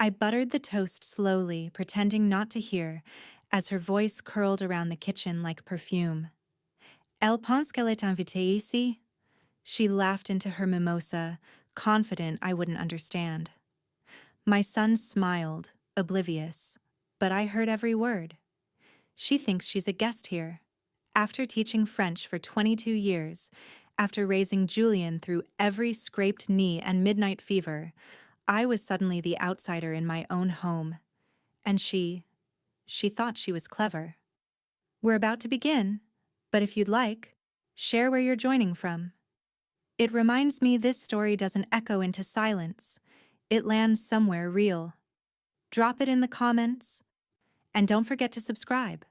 I buttered the toast slowly, pretending not to hear, as her voice curled around the kitchen like perfume. Elle pense qu'elle est invitée ici? She laughed into her mimosa, confident I wouldn't understand. My son smiled, oblivious, but I heard every word. She thinks she's a guest here. After teaching French for 22 years, after raising Julian through every scraped knee and midnight fever, I was suddenly the outsider in my own home. And she thought she was clever. We're about to begin, but if you'd like, share where you're joining from. It reminds me this story doesn't echo into silence. It lands somewhere real. Drop it in the comments, and don't forget to subscribe.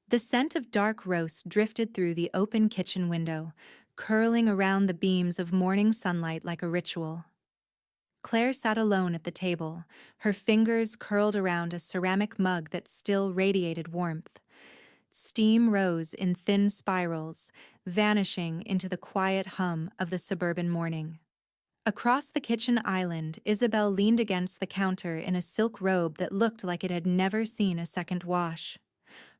The scent of dark roast drifted through the open kitchen window, curling around the beams of morning sunlight like a ritual. Claire sat alone at the table, her fingers curled around a ceramic mug that still radiated warmth. Steam rose in thin spirals, vanishing into the quiet hum of the suburban morning. Across the kitchen island, Isabel leaned against the counter in a silk robe that looked like it had never seen a second wash.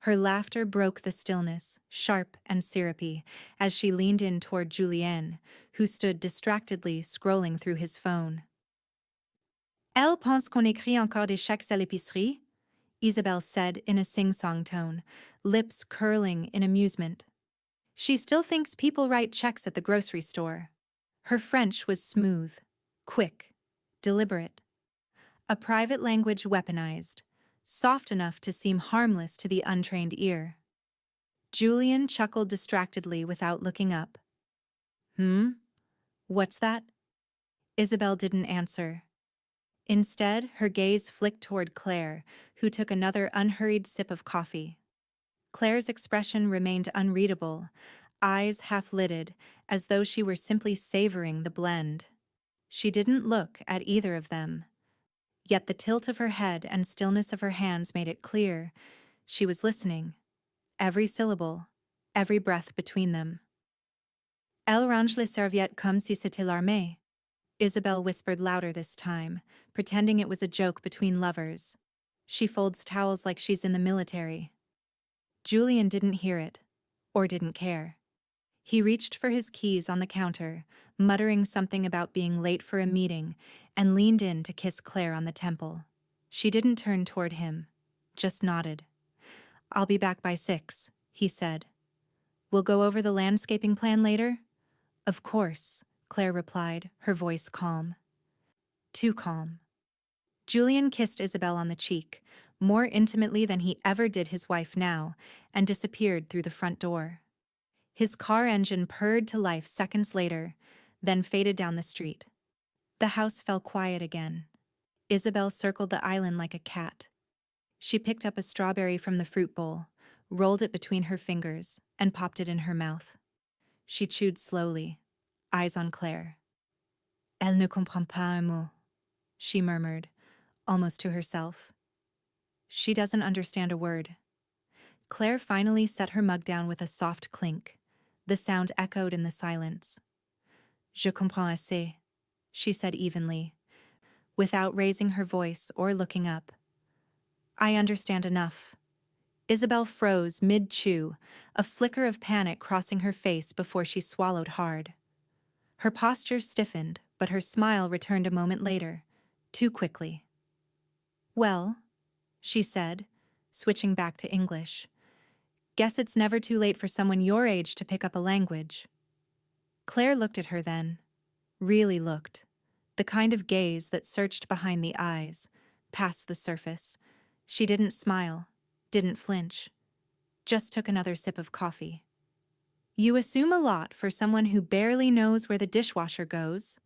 Her laughter broke the stillness, sharp and syrupy, as she leaned in toward Julien, who stood distractedly scrolling through his phone. Elle pense qu'on écrit encore des chèques à l'épicerie? Isabel said in a sing-song tone, lips curling in amusement. She still thinks people write checks at the grocery store. Her French was smooth, quick, deliberate. A private language weaponized, soft enough to seem harmless to the untrained ear. Julian chuckled distractedly without looking up. What's that? Isabel didn't answer. Instead, her gaze flicked toward Claire, who took another unhurried sip of coffee. Claire's expression remained unreadable, eyes half-lidded, as though she were simply savoring the blend. She didn't look at either of them. Yet the tilt of her head and stillness of her hands made it clear she was listening. Every syllable, every breath between them. Elle range les serviettes comme si c'était l'armée. Isabel whispered louder this time, pretending it was a joke between lovers. She folds towels like she's in the military. Julian didn't hear it, or didn't care. He reached for his keys on the counter, muttering something about being late for a meeting, and leaned in to kiss Claire on the temple. She didn't turn toward him, just nodded. I'll be back by 6, he said. We'll go over the landscaping plan later? Of course, Claire replied, her voice calm. Too calm. Julian kissed Isabel on the cheek, more intimately than he ever did his wife now, and disappeared through the front door. His car engine purred to life seconds later, then faded down the street. The house fell quiet again. Isabel circled the island like a cat. She picked up a strawberry from the fruit bowl, rolled it between her fingers, and popped it in her mouth. She chewed slowly, eyes on Claire. Elle ne comprend pas un mot, she murmured, almost to herself. She doesn't understand a word. Claire finally set her mug down with a soft clink. The sound echoed in the silence. Je comprends assez, she said evenly, without raising her voice or looking up. I understand enough. Isabel froze mid-chew, a flicker of panic crossing her face before she swallowed hard. Her posture stiffened, but her smile returned a moment later, too quickly. Well, she said, switching back to English. Guess it's never too late for someone your age to pick up a language. Claire looked at her then. Really looked. The kind of gaze that searched behind the eyes, past the surface. She didn't smile, didn't flinch. Just took another sip of coffee. You assume a lot for someone who barely knows where the dishwasher goes,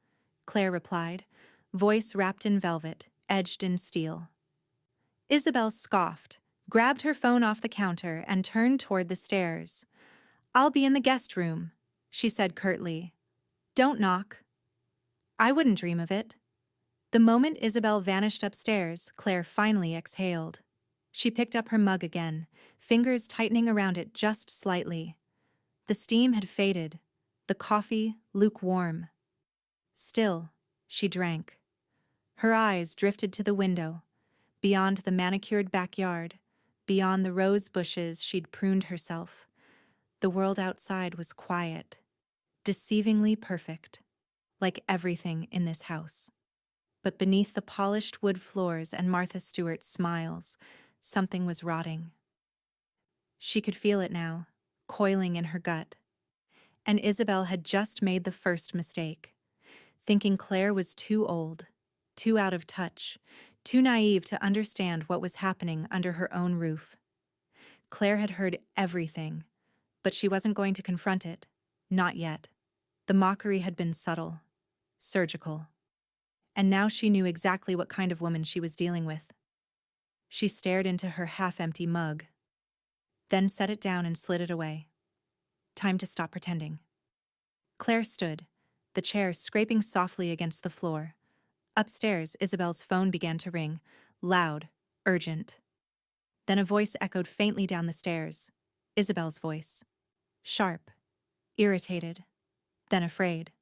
Claire replied, voice wrapped in velvet, edged in steel. Isabel scoffed, grabbed her phone off the counter, and turned toward the stairs. I'll be in the guest room, she said curtly. Don't knock. I wouldn't dream of it. The moment Isabel vanished upstairs, Claire finally exhaled. She picked up her mug again, fingers tightening around it just slightly. The steam had faded, the coffee lukewarm. Still, she drank. Her eyes drifted to the window, beyond the manicured backyard, beyond the rose bushes she'd pruned herself. The world outside was quiet, deceivingly perfect, like everything in this house. But beneath the polished wood floors and Martha Stewart's smiles, something was rotting. She could feel it now, coiling in her gut. And Isabel had just made the first mistake, thinking Claire was too old, too out of touch, too naive to understand what was happening under her own roof. Claire had heard everything, but she wasn't going to confront it. Not yet. The mockery had been subtle, surgical. And now she knew exactly what kind of woman she was dealing with. She stared into her half-empty mug, then set it down and slid it away. Time to stop pretending. Claire stood, the chair scraping softly against the floor. Upstairs, Isabel's phone began to ring, loud, urgent. Then a voice echoed faintly down the stairs. Isabel's voice. Sharp, irritated, then afraid.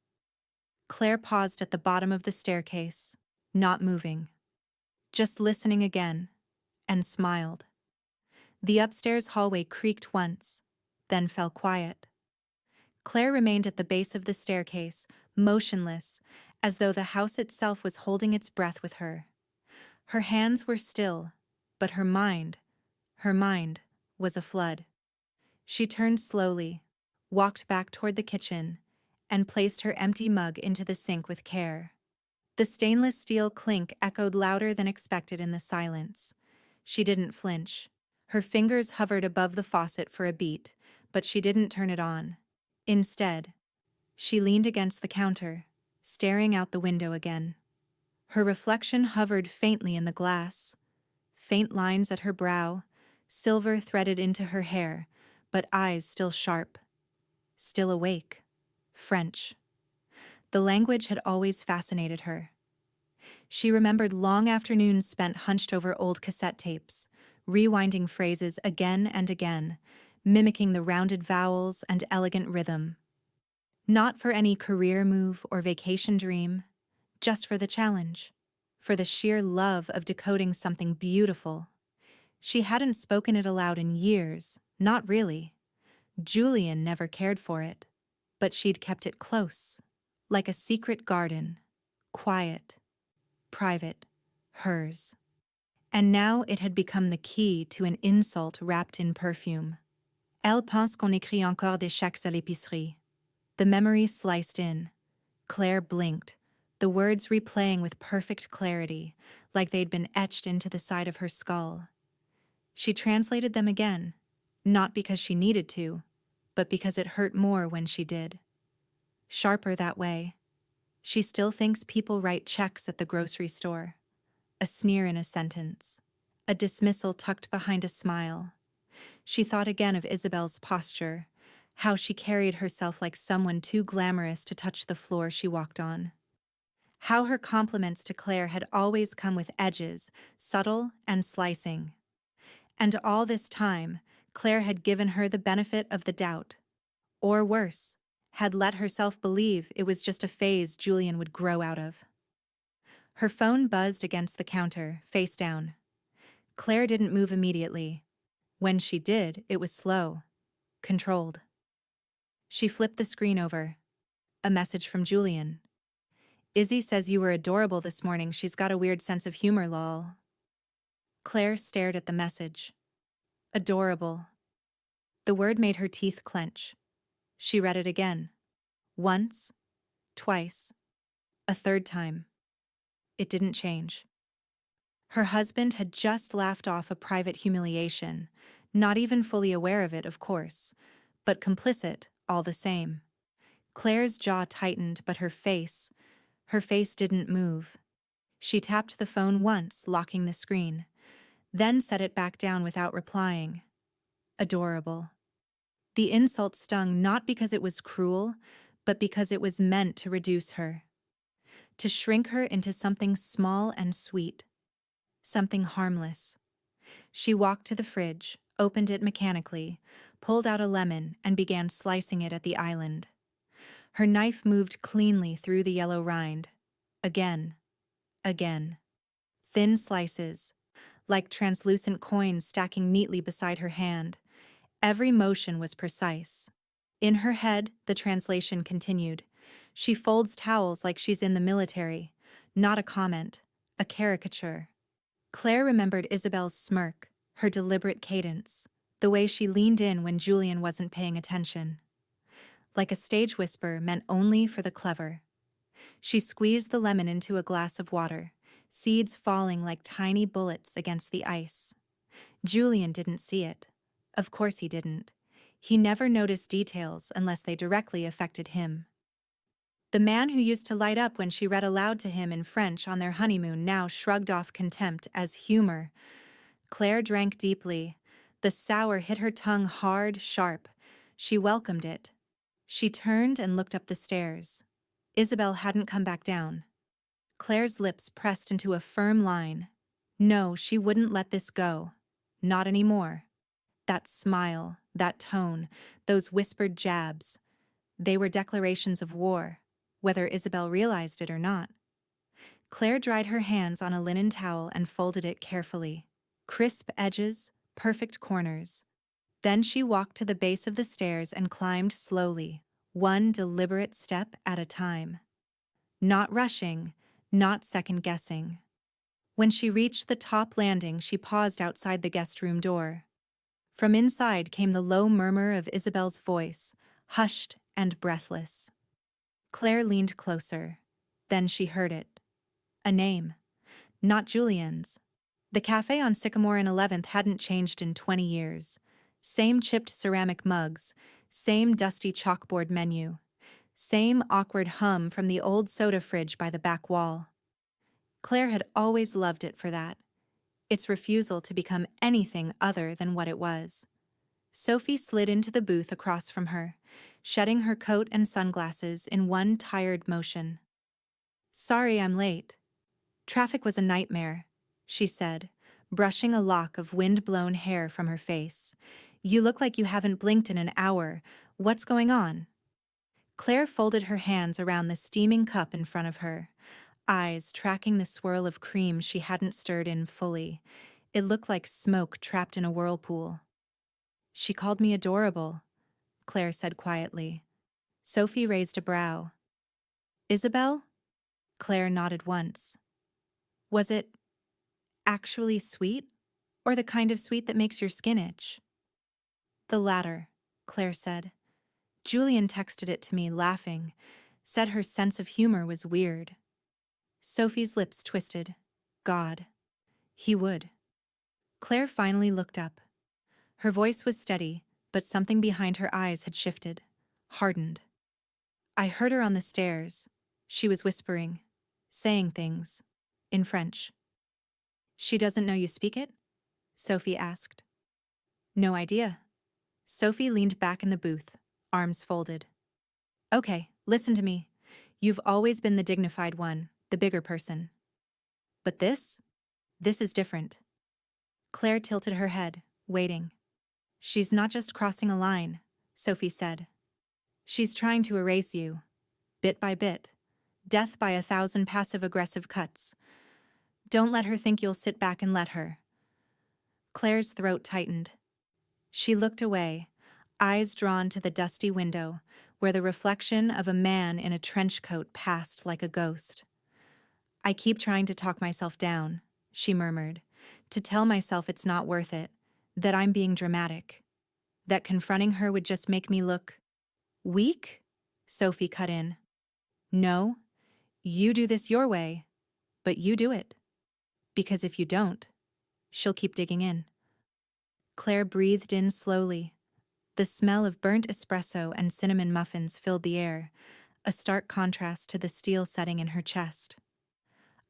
Claire paused at the bottom of the staircase, not moving, just listening again, and smiled. The upstairs hallway creaked once, then fell quiet. Claire remained at the base of the staircase, motionless, as though the house itself was holding its breath with her. Her hands were still, but her mind was a flood. She turned slowly, walked back toward the kitchen, and placed her empty mug into the sink with care. The stainless steel clink echoed louder than expected in the silence. She didn't flinch. Her fingers hovered above the faucet for a beat, but she didn't turn it on. Instead, she leaned against the counter, staring out the window again. Her reflection hovered faintly in the glass. Faint lines at her brow, silver threaded into her hair, but eyes still sharp, still awake. French. The language had always fascinated her. She remembered long afternoons spent hunched over old cassette tapes, rewinding phrases again and again, mimicking the rounded vowels and elegant rhythm. Not for any career move or vacation dream, just for the challenge, for the sheer love of decoding something beautiful. She hadn't spoken it aloud in years, not really. Julian never cared for it, but she'd kept it close, like a secret garden, quiet, private, hers. And now it had become the key to an insult wrapped in perfume. Elle pense qu'on écrit encore des chèques à l'épicerie. The memory sliced in. Claire blinked, the words replaying with perfect clarity, like they'd been etched into the side of her skull. She translated them again, not because she needed to, but because it hurt more when she did. Sharper that way. She still thinks people write checks at the grocery store. A sneer in a sentence. A dismissal tucked behind a smile. She thought again of Isabel's posture, how she carried herself like someone too glamorous to touch the floor she walked on. How her compliments to Claire had always come with edges, subtle and slicing. And all this time, Claire had given her the benefit of the doubt. Or worse, had let herself believe it was just a phase Julian would grow out of. Her phone buzzed against the counter, face down. Claire didn't move immediately. When she did, it was slow, controlled. She flipped the screen over. A message from Julian. Izzy says you were adorable this morning. She's got a weird sense of humor, lol. Claire stared at the message. Adorable. The word made her teeth clench. She read it again. Once, twice, a third time. It didn't change. Her husband had just laughed off a private humiliation, not even fully aware of it, of course, but complicit all the same. Claire's jaw tightened, but her face didn't move. She tapped the phone once, locking the screen, then set it back down without replying. Adorable. The insult stung not because it was cruel, but because it was meant to reduce her. To shrink her into something small and sweet. Something harmless. She walked to the fridge, opened it mechanically, pulled out a lemon, and began slicing it at the island. Her knife moved cleanly through the yellow rind. Again. again. Thin slices, like translucent coins stacking neatly beside her hand. Every motion was precise. In her head, the translation continued. She folds towels like she's in the military. Not a comment, a caricature. Claire remembered Isabel's smirk, her deliberate cadence, the way she leaned in when Julian wasn't paying attention. Like a stage whisper meant only for the clever. She squeezed the lemon into a glass of water, seeds falling like tiny bullets against the ice. Julian didn't see it. Of course he didn't. He never noticed details unless they directly affected him. The man who used to light up when she read aloud to him in French on their honeymoon now shrugged off contempt as humor. Claire drank deeply. The sour hit her tongue hard, sharp. She welcomed it. She turned and looked up the stairs. Isabel hadn't come back down. Claire's lips pressed into a firm line. No, she wouldn't let this go. Not anymore. That smile, that tone, those whispered jabs. They were declarations of war, whether Isabel realized it or not. Claire dried her hands on a linen towel and folded it carefully. Crisp edges, perfect corners. Then she walked to the base of the stairs and climbed slowly, one deliberate step at a time. Not rushing, not second-guessing. When she reached the top landing, she paused outside the guest room door. From inside came the low murmur of Isabel's voice, hushed and breathless. Claire leaned closer. Then she heard it. A name. Not Julian's. The cafe on Sycamore and 11th hadn't changed in 20 years. Same chipped ceramic mugs, same dusty chalkboard menu, same awkward hum from the old soda fridge by the back wall. Claire had always loved it for that. Its refusal to become anything other than what it was. Sophie slid into the booth across from her, shedding her coat and sunglasses in one tired motion. "Sorry I'm late. Traffic was a nightmare," she said, brushing a lock of wind-blown hair from her face. "You look like you haven't blinked in an hour. What's going on?" Claire folded her hands around the steaming cup in front of her, eyes tracking the swirl of cream she hadn't stirred in fully. It looked like smoke trapped in a whirlpool. "She called me adorable," Claire said quietly. Sophie raised a brow. "Isabel?" Claire nodded once. "Was it actually sweet, or the kind of sweet that makes your skin itch?" "The latter," Claire said. "Julian texted it to me, laughing, said her sense of humor was weird." Sophie's lips twisted. God. He would. Claire finally looked up. Her voice was steady, but something behind her eyes had shifted, hardened. "I heard her on the stairs. She was whispering, saying things, in French." "She doesn't know you speak it?" Sophie asked. "No idea." Sophie leaned back in the booth, arms folded. "Okay, listen to me. You've always been the dignified one, the bigger person. But this is different." Claire tilted her head, waiting. "She's not just crossing a line," Sophie said. "She's trying to erase you, bit by bit, death by 1,000 passive-aggressive cuts. Don't let her think you'll sit back and let her." Claire's throat tightened. She looked away, eyes drawn to the dusty window, where the reflection of a man in a trench coat passed like a ghost. "I keep trying to talk myself down," she murmured, "to tell myself it's not worth it, that I'm being dramatic, that confronting her would just make me look weak?" Sophie cut in. "No, you do this your way, but you do it. Because if you don't, she'll keep digging in." Claire breathed in slowly. The smell of burnt espresso and cinnamon muffins filled the air, a stark contrast to the steel setting in her chest.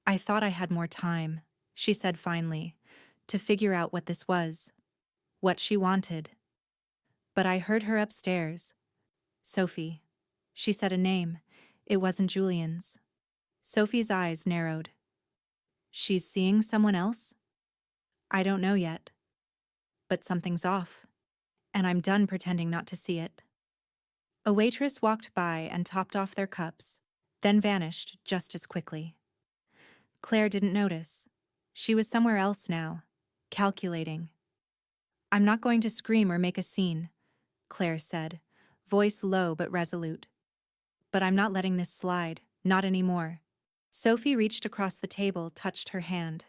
"I thought I had more time," she said finally, "to figure out what this was, what she wanted. But I heard her upstairs. Sophie." She said a name. It wasn't Julian's. Sophie's eyes narrowed. "She's seeing someone else?" "I don't know yet. But something's off. And I'm done pretending not to see it." A waitress walked by and topped off their cups, then vanished just as quickly. Claire didn't notice. She was somewhere else now, calculating. "I'm not going to scream or make a scene," Claire said, voice low but resolute. "But I'm not letting this slide, not anymore." Sophie reached across the table, touched her hand.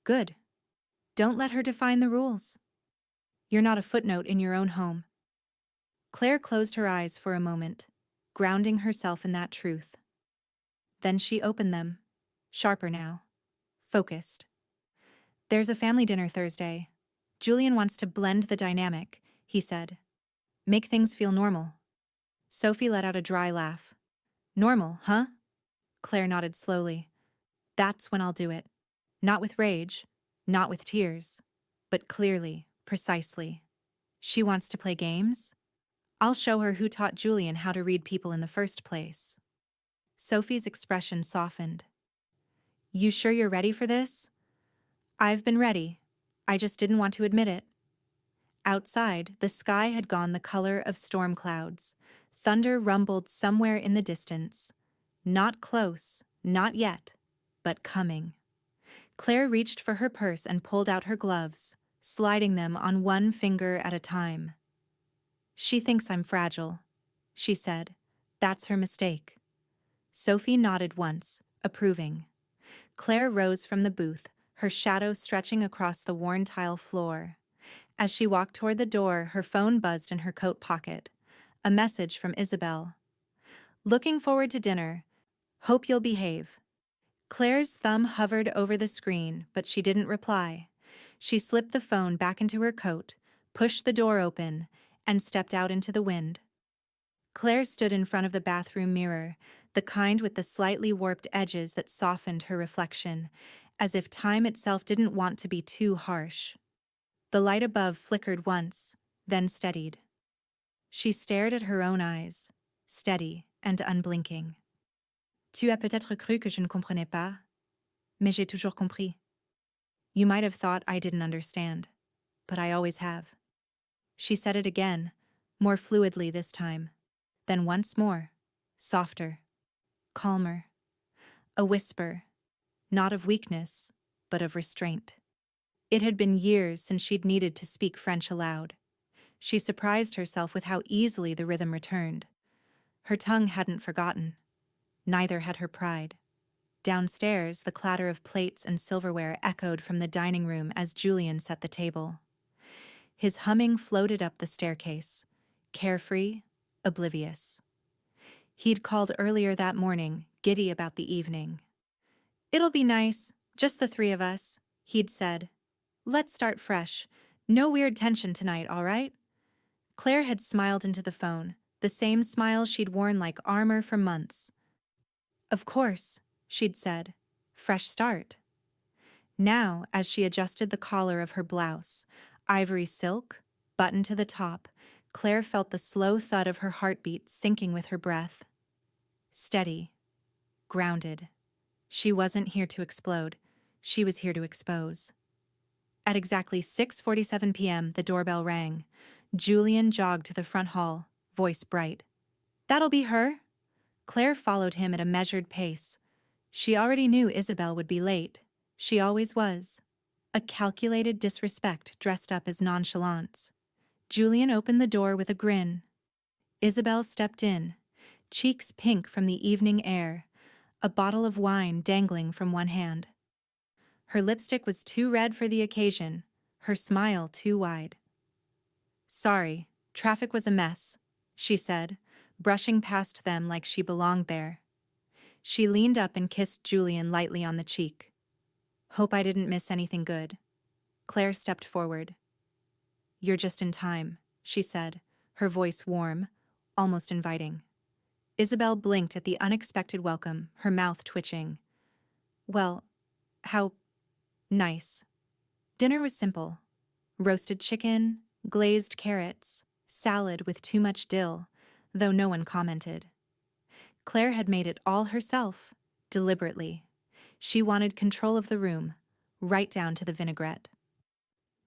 "Good. Don't let her define the rules. You're not a footnote in your own home." Claire closed her eyes for a moment, grounding herself in that truth. Then she opened them, sharper now, focused. "There's a family dinner Thursday. Julian wants to blend the dynamic," he said. "Make things feel normal." Sophie let out a dry laugh. "Normal, huh?" Claire nodded slowly. "That's when I'll do it. Not with rage, not with tears, but clearly, precisely. She wants to play games? I'll show her who taught Julian how to read people in the first place." Sophie's expression softened. "You sure you're ready for this?" "I've been ready. I just didn't want to admit it." Outside, the sky had gone the color of storm clouds. Thunder rumbled somewhere in the distance. Not close, not yet, but coming. Claire reached for her purse and pulled out her gloves, sliding them on one finger at a time. "She thinks I'm fragile," she said. "That's her mistake." Sophie nodded once, approving. Claire rose from the booth, her shadow stretching across the worn tile floor. As she walked toward the door, her phone buzzed in her coat pocket. A message from Isabel. "Looking forward to dinner. Hope you'll behave." Claire's thumb hovered over the screen, but she didn't reply. She slipped the phone back into her coat, pushed the door open, and stepped out into the wind. Claire stood in front of the bathroom mirror, the kind with the slightly warped edges that softened her reflection, as if time itself didn't want to be too harsh. The light above flickered once, then steadied. She stared at her own eyes, steady and unblinking. "Tu as peut-être cru que je ne comprenais pas, mais j'ai toujours compris." "You might have thought I didn't understand, but I always have." She said it again, more fluidly this time. Then once more, softer, calmer. A whisper, not of weakness, but of restraint. It had been years since she'd needed to speak French aloud. She surprised herself with how easily the rhythm returned. Her tongue hadn't forgotten. Neither had her pride. Downstairs, the clatter of plates and silverware echoed from the dining room as Julian set the table. His humming floated up the staircase, carefree, oblivious. He'd called earlier that morning, giddy about the evening. "It'll be nice, just the three of us," he'd said. "Let's start fresh. No weird tension tonight, all right?" Claire had smiled into the phone, the same smile she'd worn like armor for months. "Of course," she'd said. "Fresh start." Now, as she adjusted the collar of her blouse, ivory silk, buttoned to the top, Claire felt the slow thud of her heartbeat sinking with her breath. Steady. Grounded. She wasn't here to explode. She was here to expose. At exactly 6:47 p.m., the doorbell rang. Julian jogged to the front hall, voice bright. "That'll be her?" Claire followed him at a measured pace. She already knew Isabel would be late. She always was. A calculated disrespect dressed up as nonchalance. Julian opened the door with a grin. Isabel stepped in, cheeks pink from the evening air, a bottle of wine dangling from one hand. Her lipstick was too red for the occasion, her smile too wide. "Sorry, traffic was a mess," she said, brushing past them like she belonged there. She leaned up and kissed Julian lightly on the cheek. "Hope I didn't miss anything good." Claire stepped forward. "You're just in time," she said, her voice warm, almost inviting. Isabel blinked at the unexpected welcome, her mouth twitching. "Well, how nice." Dinner was simple. Roasted chicken, glazed carrots, salad with too much dill, though no one commented. Claire had made it all herself, deliberately. She wanted control of the room, right down to the vinaigrette.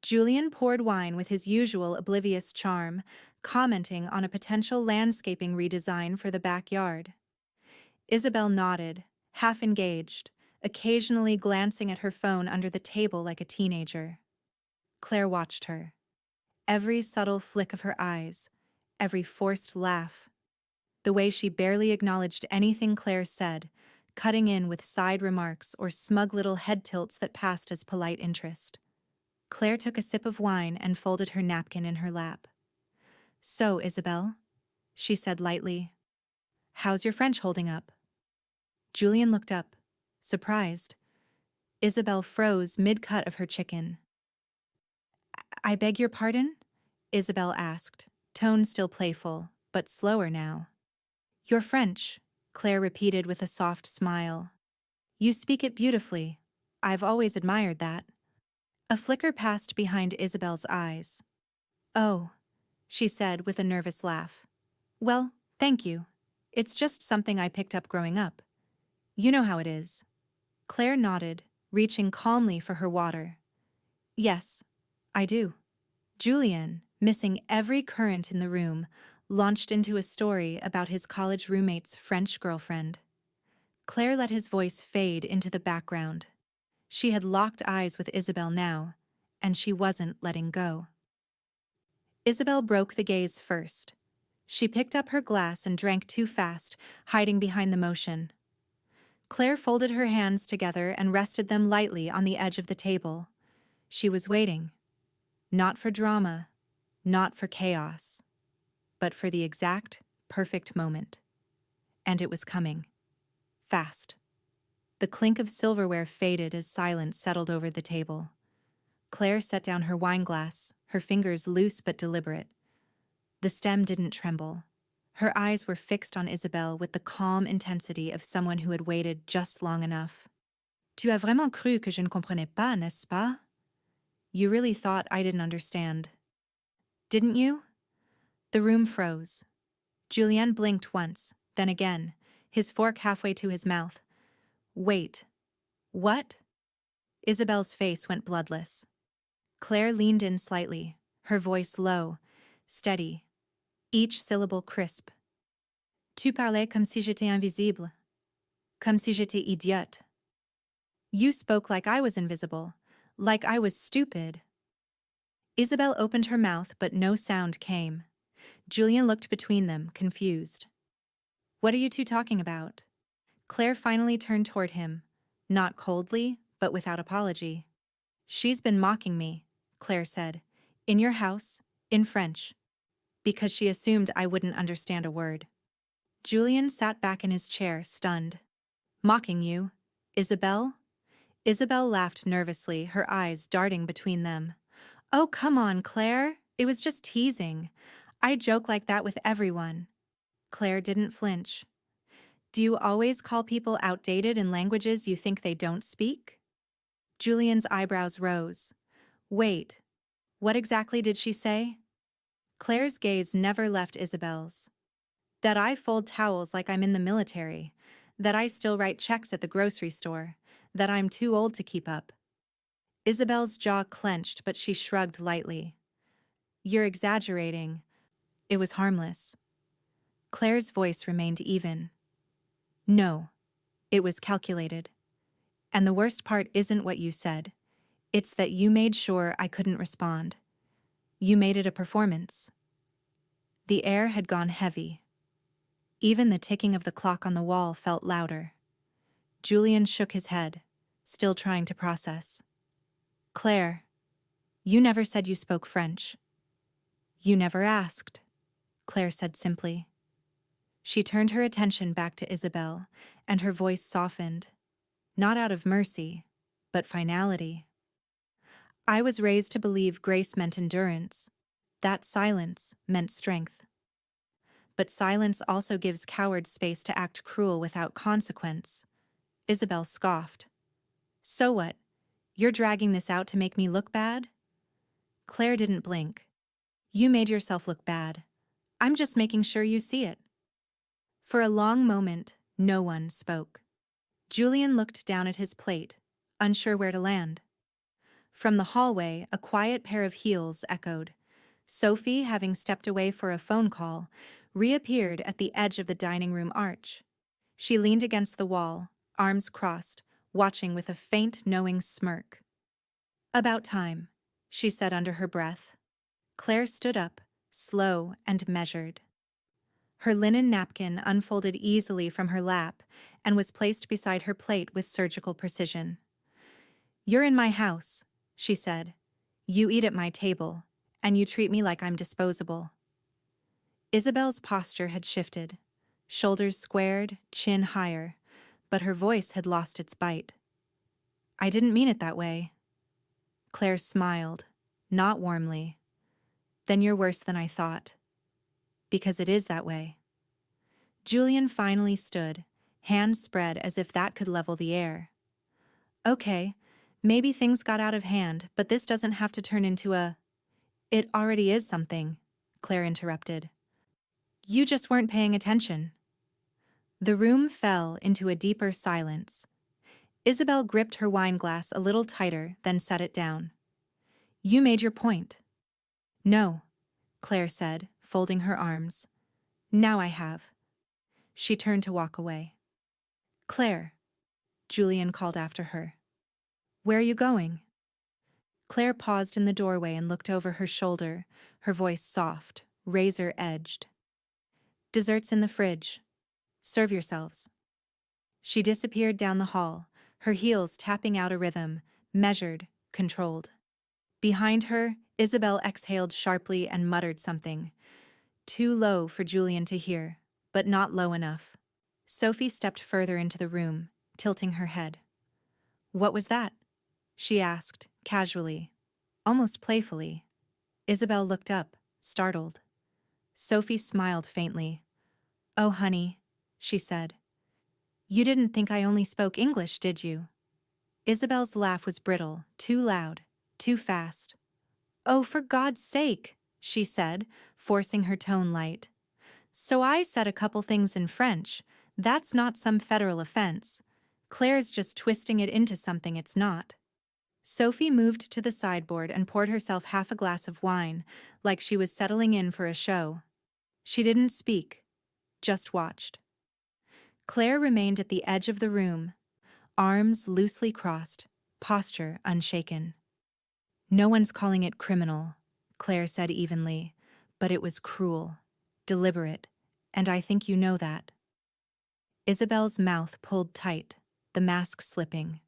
Julian poured wine with his usual oblivious charm, commenting on a potential landscaping redesign for the backyard. Isabel nodded, half engaged, occasionally glancing at her phone under the table like a teenager. Claire watched her. Every subtle flick of her eyes, every forced laugh, the way she barely acknowledged anything Claire said, cutting in with side remarks or smug little head tilts that passed as polite interest. Claire took a sip of wine and folded her napkin in her lap. "So, Isabel," she said lightly, "how's your French holding up?" Julian looked up, surprised. Isabel froze mid-cut of her chicken. "I beg your pardon?" Isabel asked, tone still playful, but slower now. "Your French," Claire repeated with a soft smile. "You speak it beautifully. I've always admired that." A flicker passed behind Isabel's eyes. "Oh," she said with a nervous laugh. "Well, thank you. It's just something I picked up growing up. You know how it is." Claire nodded, reaching calmly for her water. "Yes, I do." Julian, missing every current in the room, launched into a story about his college roommate's French girlfriend. Claire let his voice fade into the background. She had locked eyes with Isabel now, and she wasn't letting go. Isabel broke the gaze first. She picked up her glass and drank too fast, hiding behind the motion. Claire folded her hands together and rested them lightly on the edge of the table. She was waiting. Not for drama, not for chaos, but for the exact, perfect moment. And it was coming. Fast. The clink of silverware faded as silence settled over the table. Claire set down her wineglass, her fingers loose but deliberate. The stem didn't tremble. Her eyes were fixed on Isabel with the calm intensity of someone who had waited just long enough. "Tu as vraiment cru que je ne comprenais pas, n'est-ce pas?" "You really thought I didn't understand. Didn't you?" The room froze. Julien blinked once, then again, his fork halfway to his mouth. "Wait. What?" Isabel's face went bloodless. Claire leaned in slightly, her voice low, steady, each syllable crisp. "Tu parlais comme si j'étais invisible, comme si j'étais idiote." "You spoke like I was invisible, like I was stupid." Isabel opened her mouth, but no sound came. Julien looked between them, confused. "What are you two talking about?" Claire finally turned toward him, not coldly, but without apology. "She's been mocking me," Claire said, "in your house, in French, because she assumed I wouldn't understand a word." Julien sat back in his chair, stunned. "Mocking you? Isabel?" Isabel laughed nervously, her eyes darting between them. "Oh, come on, Claire. It was just teasing. I joke like that with everyone." Claire didn't flinch. "Do you always call people outdated in languages you think they don't speak?" Julian's eyebrows rose. "Wait, what exactly did she say?" Claire's gaze never left Isabel's. "That I fold towels like I'm in the military, that I still write checks at the grocery store, that I'm too old to keep up." Isabel's jaw clenched, but she shrugged lightly. "You're exaggerating. It was harmless." Claire's voice remained even. "No, it was calculated. And the worst part isn't what you said. It's that you made sure I couldn't respond. You made it a performance." The air had gone heavy. Even the ticking of the clock on the wall felt louder. Julien shook his head, still trying to process. "Claire, you never said you spoke French." "You never asked," Claire said simply. She turned her attention back to Isabel, and her voice softened, not out of mercy, but finality. "I was raised to believe grace meant endurance. That silence meant strength. But silence also gives cowards space to act cruel without consequence." Isabel scoffed. "So what? You're dragging this out to make me look bad?" Claire didn't blink. "You made yourself look bad. I'm just making sure you see it." For a long moment, no one spoke. Julien looked down at his plate, unsure where to land. From the hallway, a quiet pair of heels echoed. Sophie, having stepped away for a phone call, reappeared at the edge of the dining room arch. She leaned against the wall, arms crossed, watching with a faint, knowing smirk. "About time," she said under her breath. Claire stood up, slow and measured. Her linen napkin unfolded easily from her lap and was placed beside her plate with surgical precision. "You're in my house," she said. "You eat at my table, and you treat me like I'm disposable." Isabel's posture had shifted, shoulders squared, chin higher, but her voice had lost its bite. "I didn't mean it that way." Claire smiled, not warmly. "Then you're worse than I thought. Because it is that way." Julian finally stood, hands spread as if that could level the air. "Okay, maybe things got out of hand, but this doesn't have to turn into a—" "It already is something," Claire interrupted. "You just weren't paying attention." The room fell into a deeper silence. Isabel gripped her wine glass a little tighter, then set it down. "You made your point." "No," Claire said, folding her arms. "Now I have." She turned to walk away. "Claire," Julian called after her. "Where are you going?" Claire paused in the doorway and looked over her shoulder, her voice soft, razor-edged. "Dessert's in the fridge. Serve yourselves." She disappeared down the hall, her heels tapping out a rhythm, measured, controlled. Behind her, Isabel exhaled sharply and muttered something. Too low for Julian to hear, but not low enough. Sophie stepped further into the room, tilting her head. "What was that?" she asked, casually, almost playfully. Isabel looked up, startled. Sophie smiled faintly. "Oh, honey," she said. "You didn't think I only spoke English, did you?" Isabel's laugh was brittle, too loud, too fast. "Oh, for God's sake," she said, forcing her tone light. "So I said a couple things in French. That's not some federal offense. Claire's just twisting it into something it's not." Sophie moved to the sideboard and poured herself half a glass of wine, like she was settling in for a show. She didn't speak, just watched. Claire remained at the edge of the room, arms loosely crossed, posture unshaken. "No one's calling it criminal," Claire said evenly, "but it was cruel, deliberate, and I think you know that." Isabel's mouth pulled tight, the mask slipping.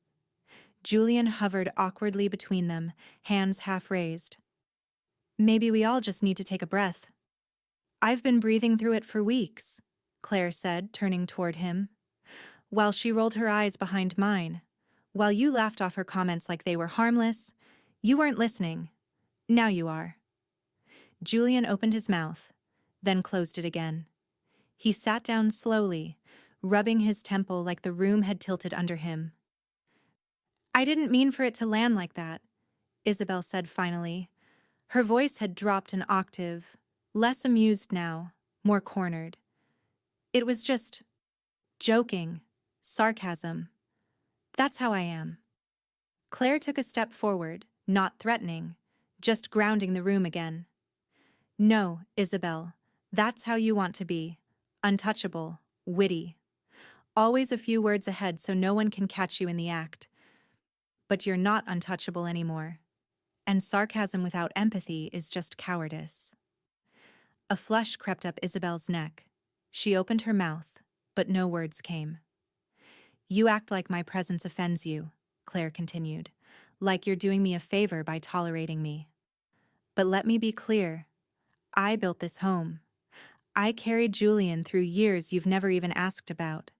Julian hovered awkwardly between them, hands half raised. "Maybe we all just need to take a breath." "I've been breathing through it for weeks," Claire said, turning toward him. While she rolled her eyes behind mine. "While you laughed off her comments like they were harmless, you weren't listening. Now you are." Julian opened his mouth, then closed it again. He sat down slowly, rubbing his temple like the room had tilted under him. "I didn't mean for it to land like that," Isabel said finally. Her voice had dropped an octave, less amused now, more cornered. "It was just joking, sarcasm. That's how I am." Claire took a step forward, not threatening, just grounding the room again. "No, Isabel, that's how you want to be. Untouchable, witty. Always a few words ahead so no one can catch you in the act. But you're not untouchable anymore. And sarcasm without empathy is just cowardice." A flush crept up Isabel's neck. She opened her mouth, but no words came. "You act like my presence offends you," Claire continued, "like you're doing me a favor by tolerating me. But let me be clear. I built this home. I carried Julian through years you've never even asked about.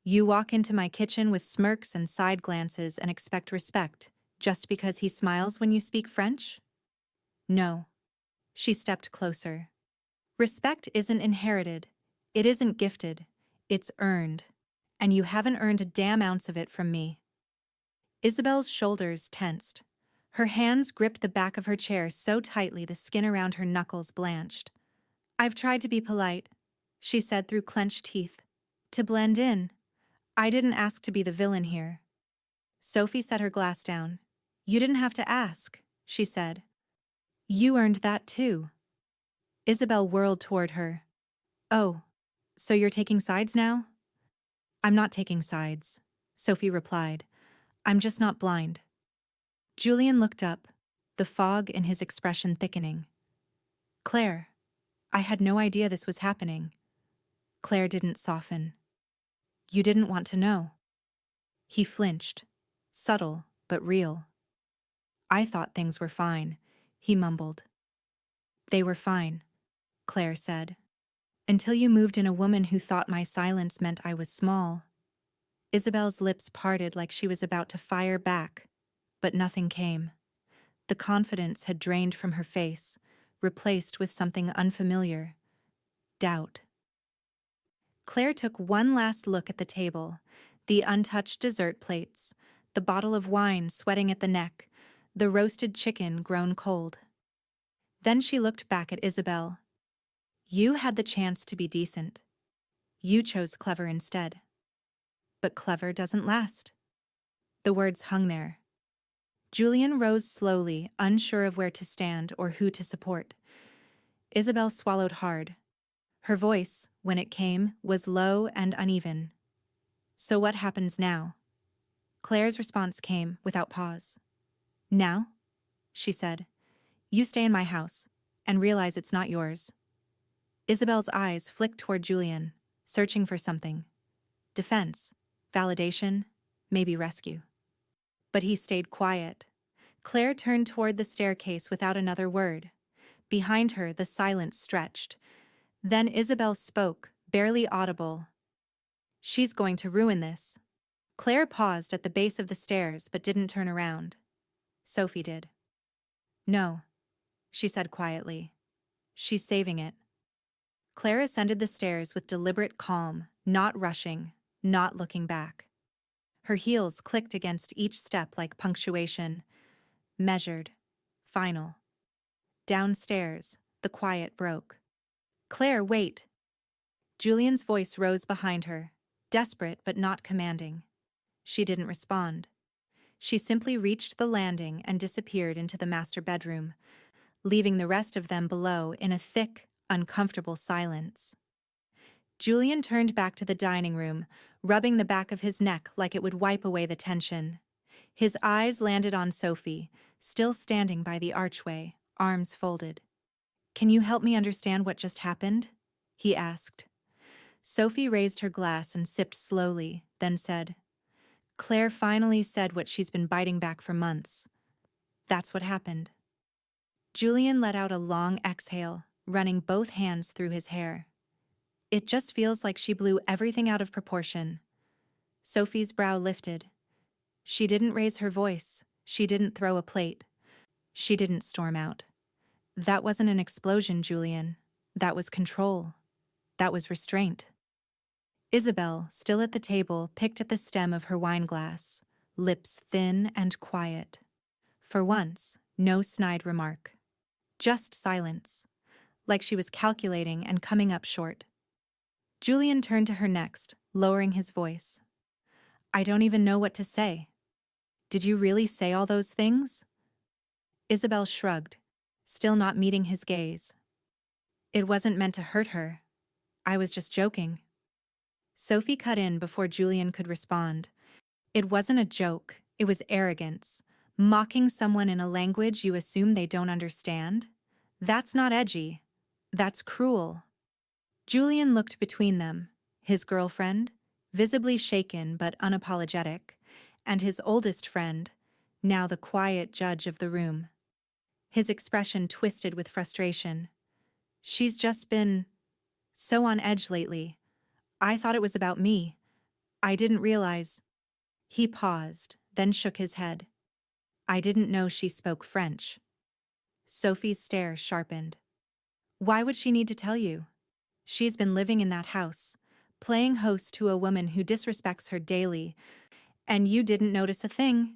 You walk into my kitchen with smirks and side glances and expect respect just because he smiles when you speak French? No." She stepped closer. "Respect isn't inherited. It isn't gifted. It's earned. And you haven't earned a damn ounce of it from me." Isabel's shoulders tensed. Her hands gripped the back of her chair so tightly the skin around her knuckles blanched. "I've tried to be polite," she said through clenched teeth. "To blend in. I didn't ask to be the villain here." Sophie set her glass down. "You didn't have to ask," she said. "You earned that too." Isabel whirled toward her. "Oh, so you're taking sides now?" "I'm not taking sides," Sophie replied. I'm just not blind. Julian looked up, the fog in his expression thickening. Claire, I had no idea this was happening. Claire didn't soften. You didn't want to know. He flinched, subtle but real. I thought things were fine, he mumbled. They were fine, Claire said. Until you moved in a woman who thought my silence meant I was small. Isabel's lips parted like she was about to fire back, but nothing came. The confidence had drained from her face, replaced with something unfamiliar. Doubt. Claire took one last look at the table, the untouched dessert plates, the bottle of wine sweating at the neck, the roasted chicken grown cold. Then she looked back at Isabel. You had the chance to be decent. You chose clever instead. But clever doesn't last. The words hung there. Julian rose slowly, unsure of where to stand or who to support. Isabel swallowed hard. Her voice, when it came, was low and uneven. So what happens now? Claire's response came without pause. Now? She said. You stay in my house, and realize it's not yours. Isabel's eyes flicked toward Julian, searching for something. Defense, validation, maybe rescue. But he stayed quiet. Claire turned toward the staircase without another word. Behind her, the silence stretched. Then Isabel spoke, barely audible. She's going to ruin this. Claire paused at the base of the stairs but didn't turn around. Sophie did. No, she said quietly. She's saving it. Claire ascended the stairs with deliberate calm, not rushing, not looking back. Her heels clicked against each step like punctuation. Measured. Final. Downstairs, the quiet broke. Claire, wait. Julian's voice rose behind her, desperate but not commanding. She didn't respond. She simply reached the landing and disappeared into the master bedroom, leaving the rest of them below in a thick, uncomfortable silence. Julian turned back to the dining room, rubbing the back of his neck like it would wipe away the tension. His eyes landed on Sophie, still standing by the archway, arms folded. Can you help me understand what just happened? He asked. Sophie raised her glass and sipped slowly, then said, Claire finally said what she's been biting back for months. That's what happened. Julian let out a long exhale, running both hands through his hair. It just feels like she blew everything out of proportion. Sophie's brow lifted. She didn't raise her voice. She didn't throw a plate. She didn't storm out. That wasn't an explosion, Julian. That was control. That was restraint. Isabel, still at the table, picked at the stem of her wineglass, lips thin and quiet. For once, no snide remark. Just silence, like she was calculating and coming up short. Julian turned to her next, lowering his voice. I don't even know what to say. Did you really say all those things? Isabel shrugged, still not meeting his gaze. It wasn't meant to hurt her. I was just joking. Sophie cut in before Julian could respond. It wasn't a joke, it was arrogance. Mocking someone in a language you assume they don't understand? That's not edgy. That's cruel. Julian looked between them, his girlfriend, visibly shaken but unapologetic, and his oldest friend, now the quiet judge of the room. His expression twisted with frustration. She's just been so on edge lately. I thought it was about me. I didn't realize. He paused, then shook his head. I didn't know she spoke French. Sophie's stare sharpened. Why would she need to tell you? She's been living in that house, playing host to a woman who disrespects her daily, and you didn't notice a thing.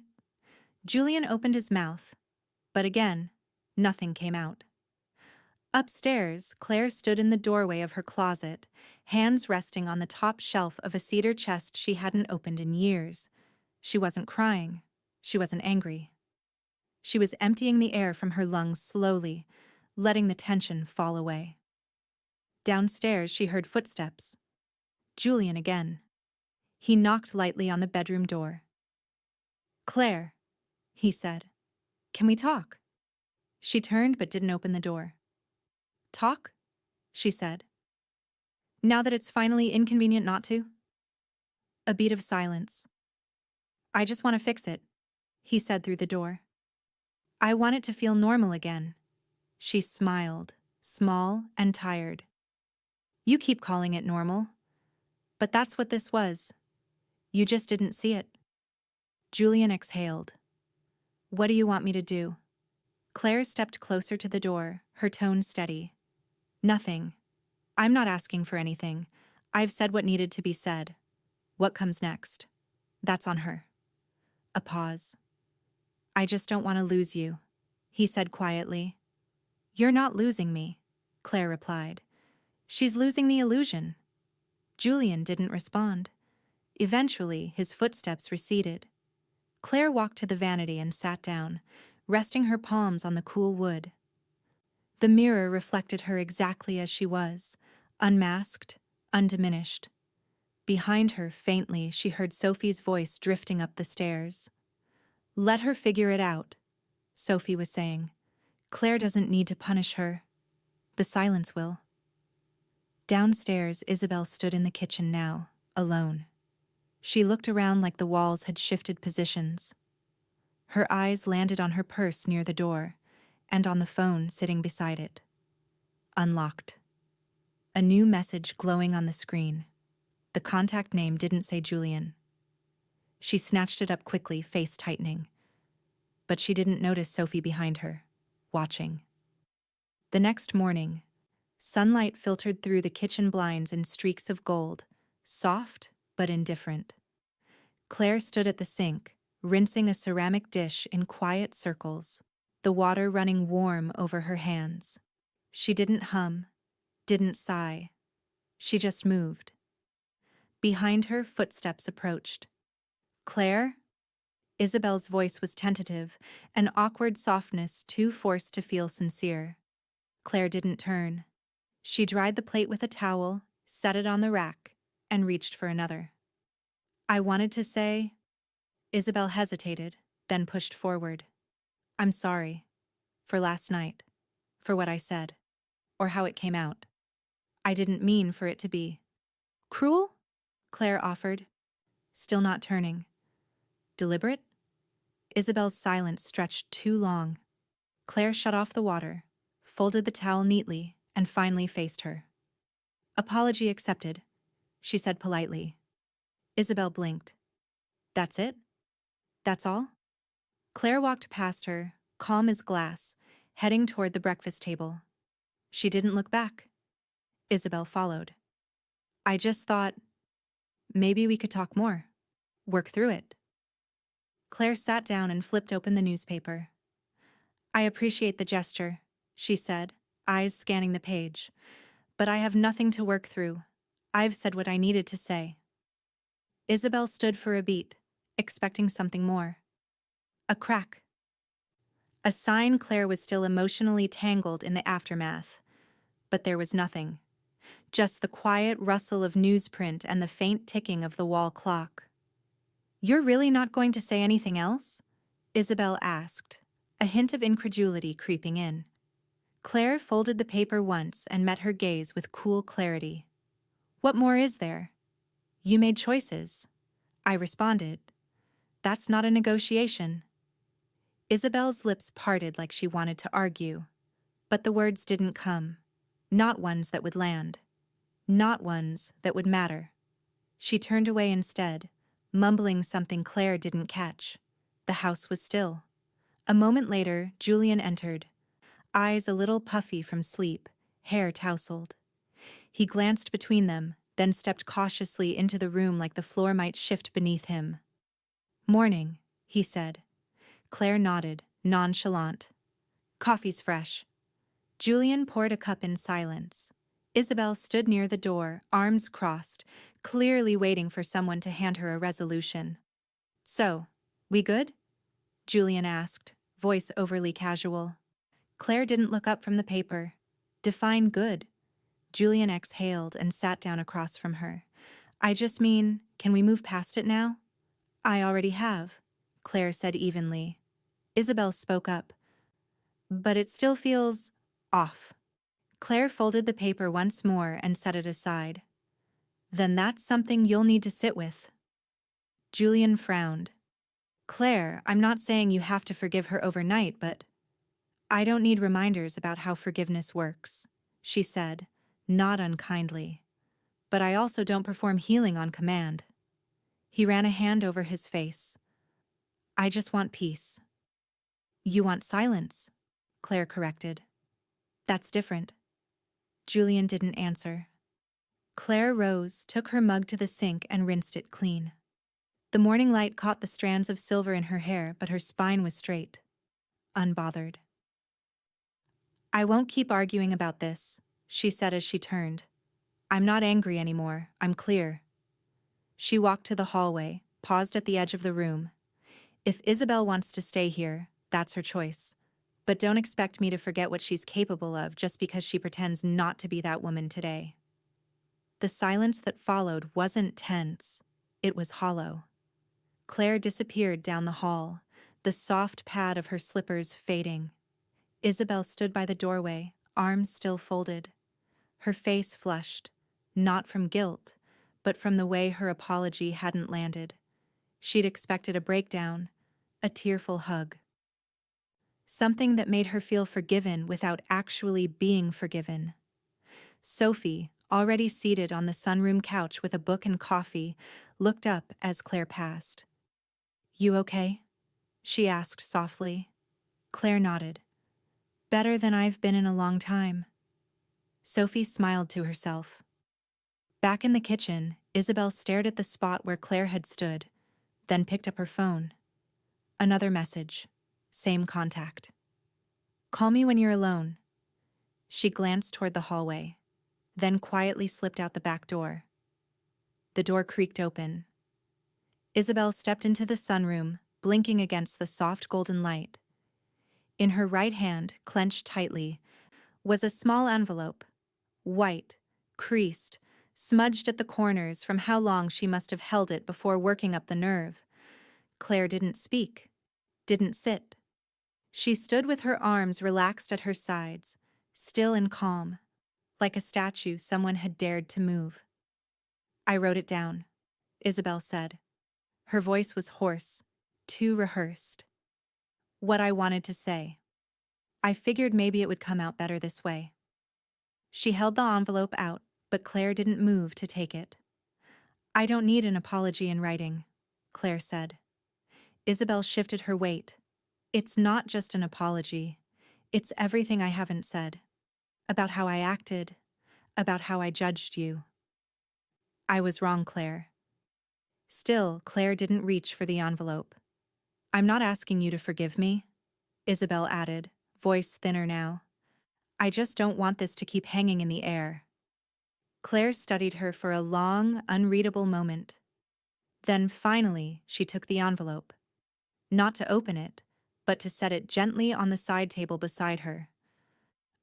Julian opened his mouth, but again, nothing came out. Upstairs, Claire stood in the doorway of her closet, hands resting on the top shelf of a cedar chest she hadn't opened in years. She wasn't crying. She wasn't angry. She was emptying the air from her lungs slowly, letting the tension fall away. Downstairs, she heard footsteps. Julian again. He knocked lightly on the bedroom door. "Claire," he said, "can we talk?" She turned but didn't open the door. "Talk?" she said. "Now that it's finally inconvenient not to?" A beat of silence. "I just want to fix it," he said through the door. "I want it to feel normal again." She smiled, small and tired. "You keep calling it normal. But that's what this was. You just didn't see it." Julian exhaled. "What do you want me to do?" Claire stepped closer to the door, her tone steady. "Nothing. I'm not asking for anything. I've said what needed to be said. What comes next? That's on her." A pause. "I just don't want to lose you," he said quietly. "You're not losing me," Claire replied. "She's losing the illusion." Julian didn't respond. Eventually, his footsteps receded. Claire walked to the vanity and sat down, resting her palms on the cool wood. The mirror reflected her exactly as she was, unmasked, undiminished. Behind her, faintly, she heard Sophie's voice drifting up the stairs. "Let her figure it out," Sophie was saying. "Claire doesn't need to punish her. The silence will." Downstairs, Isabel stood in the kitchen now, alone. She looked around like the walls had shifted positions. Her eyes landed on her purse near the door, and on the phone sitting beside it. Unlocked. A new message glowing on the screen. The contact name didn't say Julian. She snatched it up quickly, face tightening. But she didn't notice Sophie behind her, watching. The next morning, sunlight filtered through the kitchen blinds in streaks of gold, soft but indifferent. Claire stood at the sink, rinsing a ceramic dish in quiet circles, the water running warm over her hands. She didn't hum, didn't sigh. She just moved. Behind her, footsteps approached. "Claire?" Isabel's voice was tentative, an awkward softness too forced to feel sincere. Claire didn't turn. She dried the plate with a towel, set it on the rack, and reached for another. "I wanted to say—" Isabel hesitated, then pushed forward. "I'm sorry. For last night. For what I said. Or how it came out. I didn't mean for it to be—" "Cruel?" Claire offered, still not turning. "Deliberate?" Isabel's silence stretched too long. Claire shut off the water, folded the towel neatly, and finally faced her. "Apology accepted," she said politely. Isabel blinked. "That's it? That's all?" Claire walked past her, calm as glass, heading toward the breakfast table. She didn't look back. Isabel followed. "I just thought, maybe we could talk more. Work through it." Claire sat down and flipped open the newspaper. "I appreciate the gesture," she said, eyes scanning the page. "But I have nothing to work through. I've said what I needed to say." Isabel stood for a beat, expecting something more. A crack. A sign Claire was still emotionally tangled in the aftermath. But there was nothing. Just the quiet rustle of newsprint and the faint ticking of the wall clock. "You're really not going to say anything else?" Isabel asked, a hint of incredulity creeping in. Claire folded the paper once and met her gaze with cool clarity. "What more is there? You made choices." I responded. "That's not a negotiation." Isabel's lips parted like she wanted to argue, but the words didn't come. Not ones that would land. Not ones that would matter. She turned away instead, mumbling something Claire didn't catch. The house was still. A moment later, Julian entered, eyes a little puffy from sleep, hair tousled. He glanced between them, then stepped cautiously into the room like the floor might shift beneath him. "Morning," he said. Claire nodded, nonchalant. "Coffee's fresh." Julian poured a cup in silence. Isabel stood near the door, arms crossed, clearly waiting for someone to hand her a resolution. "So, we good?" Julian asked, voice overly casual. Claire didn't look up from the paper. "Define good." Julian exhaled and sat down across from her, I just mean, can we move past it now? I already have, Claire said evenly. Isabel spoke up. But it still feels off. Claire folded the paper once more and set it aside. Then that's something you'll need to sit with. Julian frowned. Claire, I'm not saying you have to forgive her overnight, but I don't need reminders about how forgiveness works, she said, not unkindly. But I also don't perform healing on command. He ran a hand over his face. I just want peace. You want silence, Claire corrected. That's different. Julian didn't answer. Claire rose, took her mug to the sink and rinsed it clean. The morning light caught the strands of silver in her hair, but her spine was straight, unbothered. I won't keep arguing about this, she said as she turned. I'm not angry anymore, I'm clear. She walked to the hallway, paused at the edge of the room. If Isabel wants to stay here, that's her choice. But don't expect me to forget what she's capable of just because she pretends not to be that woman today. The silence that followed wasn't tense, it was hollow. Claire disappeared down the hall, the soft pad of her slippers fading. Isabel stood by the doorway, arms still folded. Her face flushed, not from guilt, but from the way her apology hadn't landed. She'd expected a breakdown, a tearful hug. Something that made her feel forgiven without actually being forgiven. Sophie, already seated on the sunroom couch with a book and coffee, looked up as Claire passed. You okay? She asked softly. Claire nodded. Better than I've been in a long time. Sophie smiled to herself. Back in the kitchen, Isabel stared at the spot where Claire had stood, then picked up her phone. Another message. Same contact. Call me when you're alone. She glanced toward the hallway, then quietly slipped out the back door. The door creaked open. Isabel stepped into the sunroom, blinking against the soft golden light. In her right hand, clenched tightly, was a small envelope, white, creased, smudged at the corners from how long she must have held it before working up the nerve. Claire didn't speak, didn't sit. She stood with her arms relaxed at her sides, still and calm, like a statue someone had dared to move. I wrote it down, Isabel said. Her voice was hoarse, too rehearsed. What I wanted to say. I figured maybe it would come out better this way. She held the envelope out, but Claire didn't move to take it. I don't need an apology in writing, Claire said. Isabel shifted her weight. It's not just an apology. It's everything I haven't said. About how I acted. About how I judged you. I was wrong, Claire. Still, Claire didn't reach for the envelope. I'm not asking you to forgive me, Isabel added, voice thinner now. I just don't want this to keep hanging in the air. Claire studied her for a long, unreadable moment. Then finally, she took the envelope. Not to open it, but to set it gently on the side table beside her.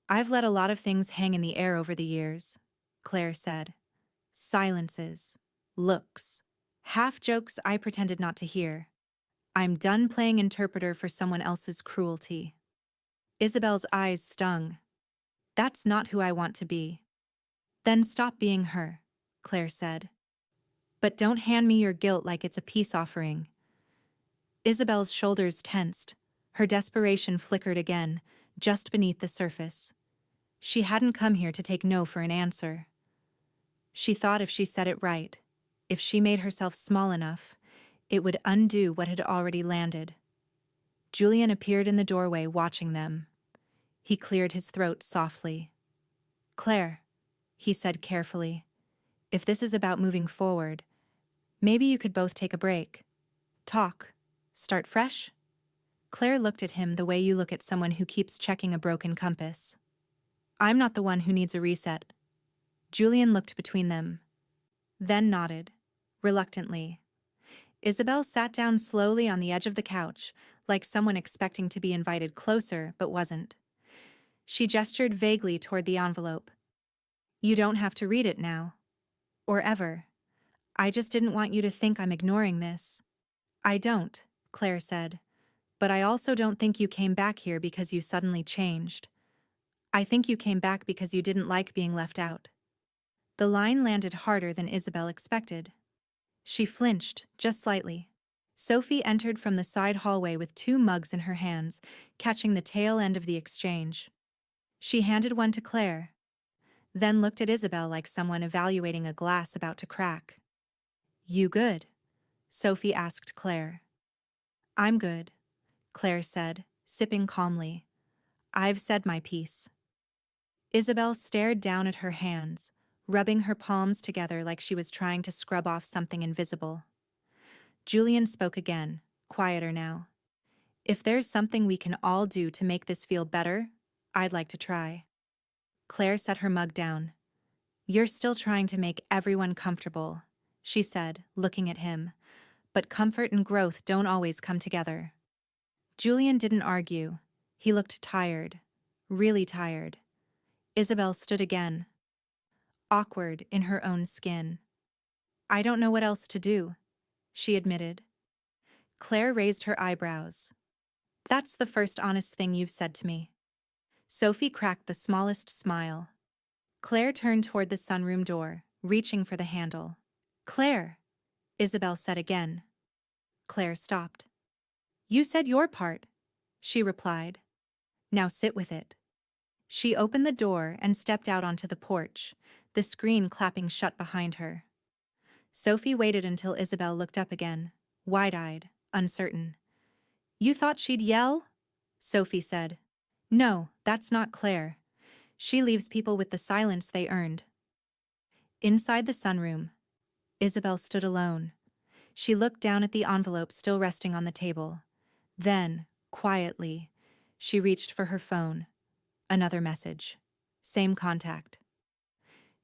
I've let a lot of things hang in the air over the years, Claire said. Silences, looks, half-jokes I pretended not to hear. I'm done playing interpreter for someone else's cruelty. Isabel's eyes stung. That's not who I want to be. Then stop being her, Claire said. But don't hand me your guilt like it's a peace offering. Isabel's shoulders tensed. Her desperation flickered again, just beneath the surface. She hadn't come here to take no for an answer. She thought if she said it right, if she made herself small enough, it would undo what had already landed. Julian appeared in the doorway watching them. He cleared his throat softly. Claire, he said carefully, if this is about moving forward, maybe you could both take a break. Talk. Start fresh? Claire looked at him the way you look at someone who keeps checking a broken compass. I'm not the one who needs a reset. Julian looked between them, then nodded, reluctantly. Isabel sat down slowly on the edge of the couch, like someone expecting to be invited closer but wasn't. She gestured vaguely toward the envelope. You don't have to read it now. Or ever. I just didn't want you to think I'm ignoring this. I don't, Claire said. But I also don't think you came back here because you suddenly changed. I think you came back because you didn't like being left out. The line landed harder than Isabel expected. She flinched, just slightly. Sophie entered from the side hallway with 2 mugs in her hands, catching the tail end of the exchange. She handed one to Claire, then looked at Isabel like someone evaluating a glass about to crack. You good? Sophie asked Claire. I'm good, Claire said, sipping calmly. I've said my piece. Isabel stared down at her hands, rubbing her palms together like she was trying to scrub off something invisible. Julian spoke again, quieter now. If there's something we can all do to make this feel better, I'd like to try. Claire set her mug down. You're still trying to make everyone comfortable, she said, looking at him. But comfort and growth don't always come together. Julian didn't argue. He looked tired. Really tired. Isabel stood again. Awkward in her own skin. I don't know what else to do, she admitted. Claire raised her eyebrows. That's the first honest thing you've said to me. Sophie cracked the smallest smile. Claire turned toward the sunroom door, reaching for the handle. Claire, Isabel said again. Claire stopped. You said your part, she replied. Now sit with it. She opened the door and stepped out onto the porch, the screen clapping shut behind her. Sophie waited until Isabel looked up again, wide-eyed, uncertain. You thought she'd yell? Sophie said. No, that's not Claire. She leaves people with the silence they earned. Inside the sunroom, Isabel stood alone. She looked down at the envelope still resting on the table. Then, quietly, she reached for her phone. Another message. Same contact.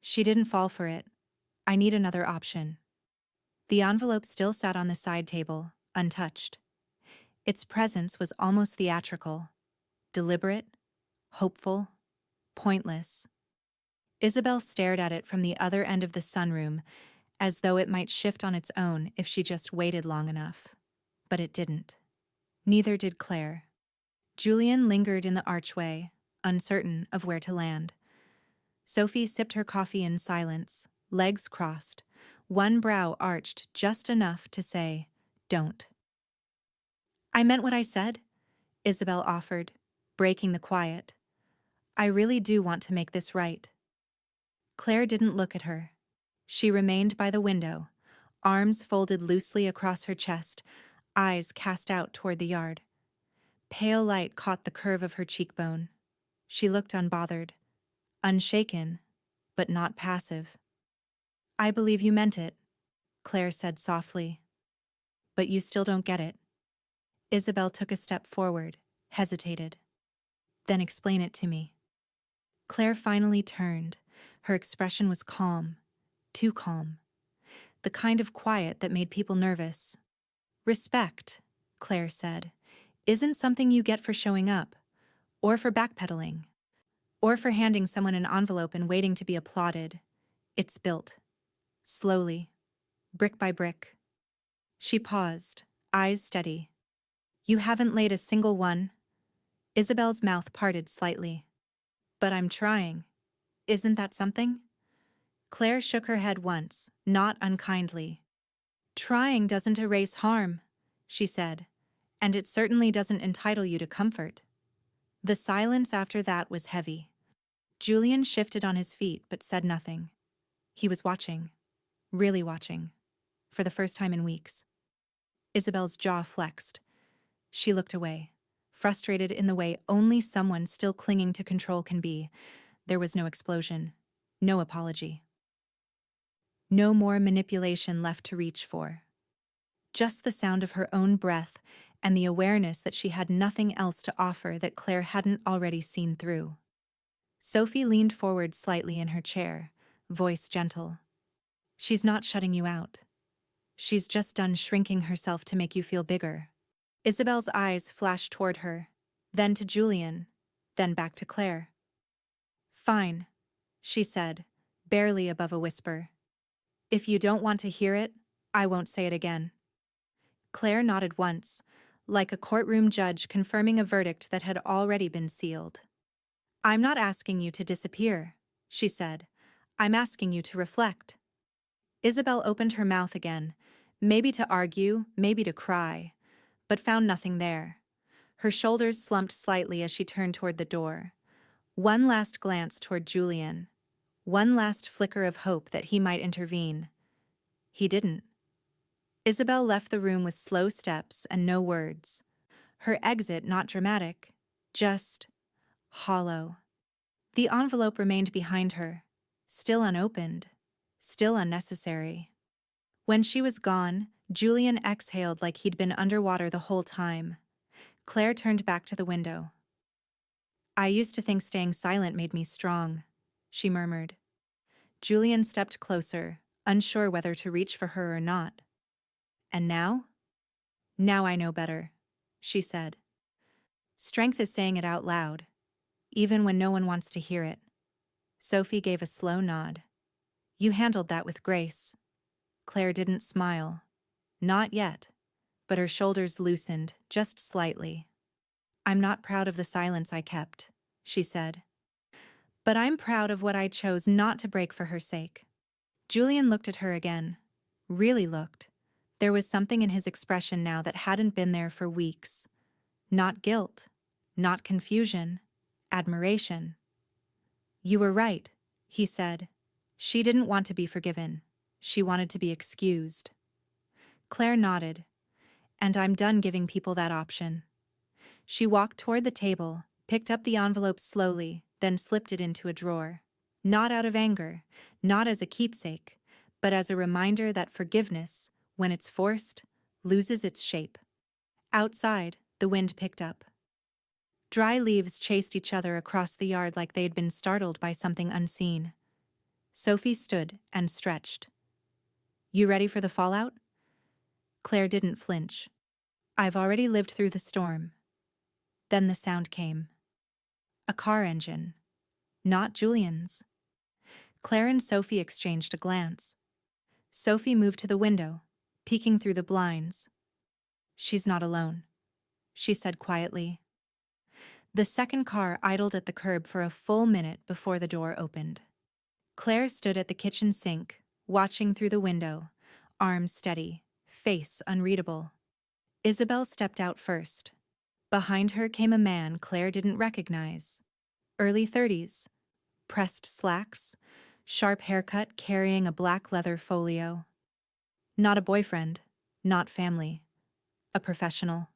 She didn't fall for it. I need another option. The envelope still sat on the side table, untouched. Its presence was almost theatrical. Deliberate, hopeful, pointless. Isabel stared at it from the other end of the sunroom, as though it might shift on its own if she just waited long enough. But it didn't. Neither did Claire. Julian lingered in the archway, uncertain of where to land. Sophie sipped her coffee in silence, legs crossed, one brow arched just enough to say, "Don't." I meant what I said, Isabel offered, breaking the quiet. I really do want to make this right. Claire didn't look at her. She remained by the window, arms folded loosely across her chest, eyes cast out toward the yard. Pale light caught the curve of her cheekbone. She looked unbothered, unshaken, but not passive. I believe you meant it, Claire said softly. But you still don't get it. Isabel took a step forward, hesitated. Then explain it to me. Claire finally turned. Her expression was calm, too calm. The kind of quiet that made people nervous. Respect, Claire said, isn't something you get for showing up, or for backpedaling, or for handing someone an envelope and waiting to be applauded. It's built. Slowly. Brick by brick. She paused, eyes steady. You haven't laid a single one. Isabel's mouth parted slightly. But I'm trying. Isn't that something? Claire shook her head once, not unkindly. Trying doesn't erase harm, she said, and it certainly doesn't entitle you to comfort. The silence after that was heavy. Julian shifted on his feet but said nothing. He was watching. Really watching. For the first time in weeks. Isabel's jaw flexed. She looked away, frustrated in the way only someone still clinging to control can be. There was no explosion. No apology. No more manipulation left to reach for. Just the sound of her own breath and the awareness that she had nothing else to offer that Claire hadn't already seen through. Sophie leaned forward slightly in her chair, voice gentle. She's not shutting you out. She's just done shrinking herself to make you feel bigger. Isabel's eyes flashed toward her, then to Julian, then back to Claire. Fine, she said, barely above a whisper. If you don't want to hear it, I won't say it again. Claire nodded once, like a courtroom judge confirming a verdict that had already been sealed. I'm not asking you to disappear, she said. I'm asking you to reflect. Isabel opened her mouth again, maybe to argue, maybe to cry, but found nothing there. Her shoulders slumped slightly as she turned toward the door. One last glance toward Julian. One last flicker of hope that he might intervene. He didn't. Isabel left the room with slow steps and no words. Her exit not dramatic, just hollow. The envelope remained behind her, still unopened, still unnecessary. When she was gone, Julian exhaled like he'd been underwater the whole time. Claire turned back to the window. I used to think staying silent made me strong, she murmured. Julian stepped closer, unsure whether to reach for her or not. And now? Now I know better, she said. Strength is saying it out loud, even when no one wants to hear it. Sophie gave a slow nod. You handled that with grace. Claire didn't smile. Not yet, but her shoulders loosened just slightly. I'm not proud of the silence I kept, she said. But I'm proud of what I chose not to break for her sake. Julian looked at her again. Really looked. There was something in his expression now that hadn't been there for weeks. Not guilt, not confusion, admiration. You were right, he said. She didn't want to be forgiven. She wanted to be excused. Claire nodded. And I'm done giving people that option. She walked toward the table, picked up the envelope slowly, then slipped it into a drawer. Not out of anger, not as a keepsake, but as a reminder that forgiveness, when it's forced, loses its shape. Outside, the wind picked up. Dry leaves chased each other across the yard like they'd been startled by something unseen. Sophie stood and stretched. You ready for the fallout? Claire didn't flinch. I've already lived through the storm. Then the sound came. A car engine. Not Julian's. Claire and Sophie exchanged a glance. Sophie moved to the window, peeking through the blinds. She's not alone, she said quietly. The second car idled at the curb for a full minute before the door opened. Claire stood at the kitchen sink, watching through the window, arms steady, face unreadable. Isabel stepped out first. Behind her came a man Claire didn't recognize. Early 30s, pressed slacks, sharp haircut carrying a black leather folio. Not a boyfriend, not family. A professional.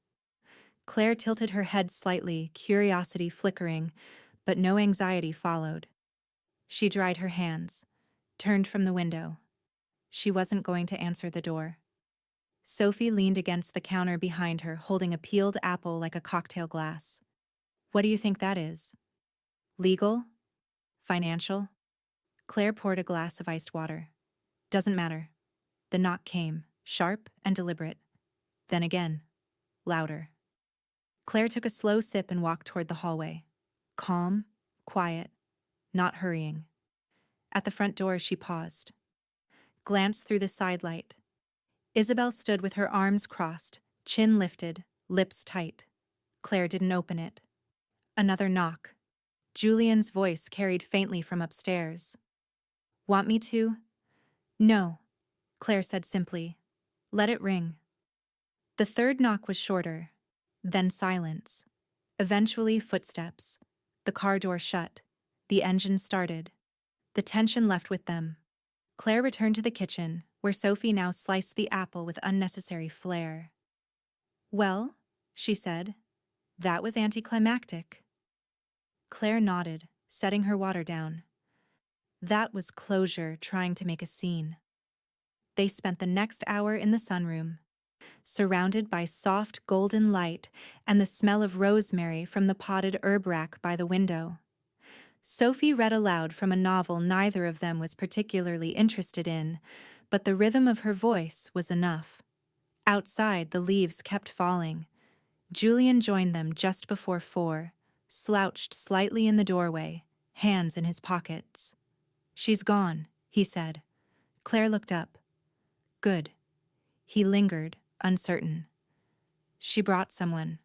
Claire tilted her head slightly, curiosity flickering, but no anxiety followed. She dried her hands, turned from the window. She wasn't going to answer the door. Sophie leaned against the counter behind her, holding a peeled apple like a cocktail glass. What do you think that is? Legal? Financial? Claire poured a glass of iced water. Doesn't matter. The knock came, sharp and deliberate. Then again, louder. Claire took a slow sip and walked toward the hallway. Calm, quiet, not hurrying. At the front door, she paused. Glanced through the side light. Isabel stood with her arms crossed, chin lifted, lips tight. Claire didn't open it. Another knock. Julian's voice carried faintly from upstairs. Want me to? No, Claire said simply. Let it ring. The third knock was shorter. Then silence. Eventually footsteps. The car door shut. The engine started. The tension left with them. Claire returned to the kitchen, where Sophie now sliced the apple with unnecessary flair. Well, she said, that was anticlimactic. Claire nodded, setting her water down. That was closure trying to make a scene. They spent the next hour in the sunroom, surrounded by soft golden light and the smell of rosemary from the potted herb rack by the window. Sophie read aloud from a novel neither of them was particularly interested in, but the rhythm of her voice was enough. Outside, the leaves kept falling. Julian joined them just before 4, slouched slightly in the doorway, hands in his pockets. She's gone, he said. Claire looked up. Good. He lingered, uncertain. She brought someone.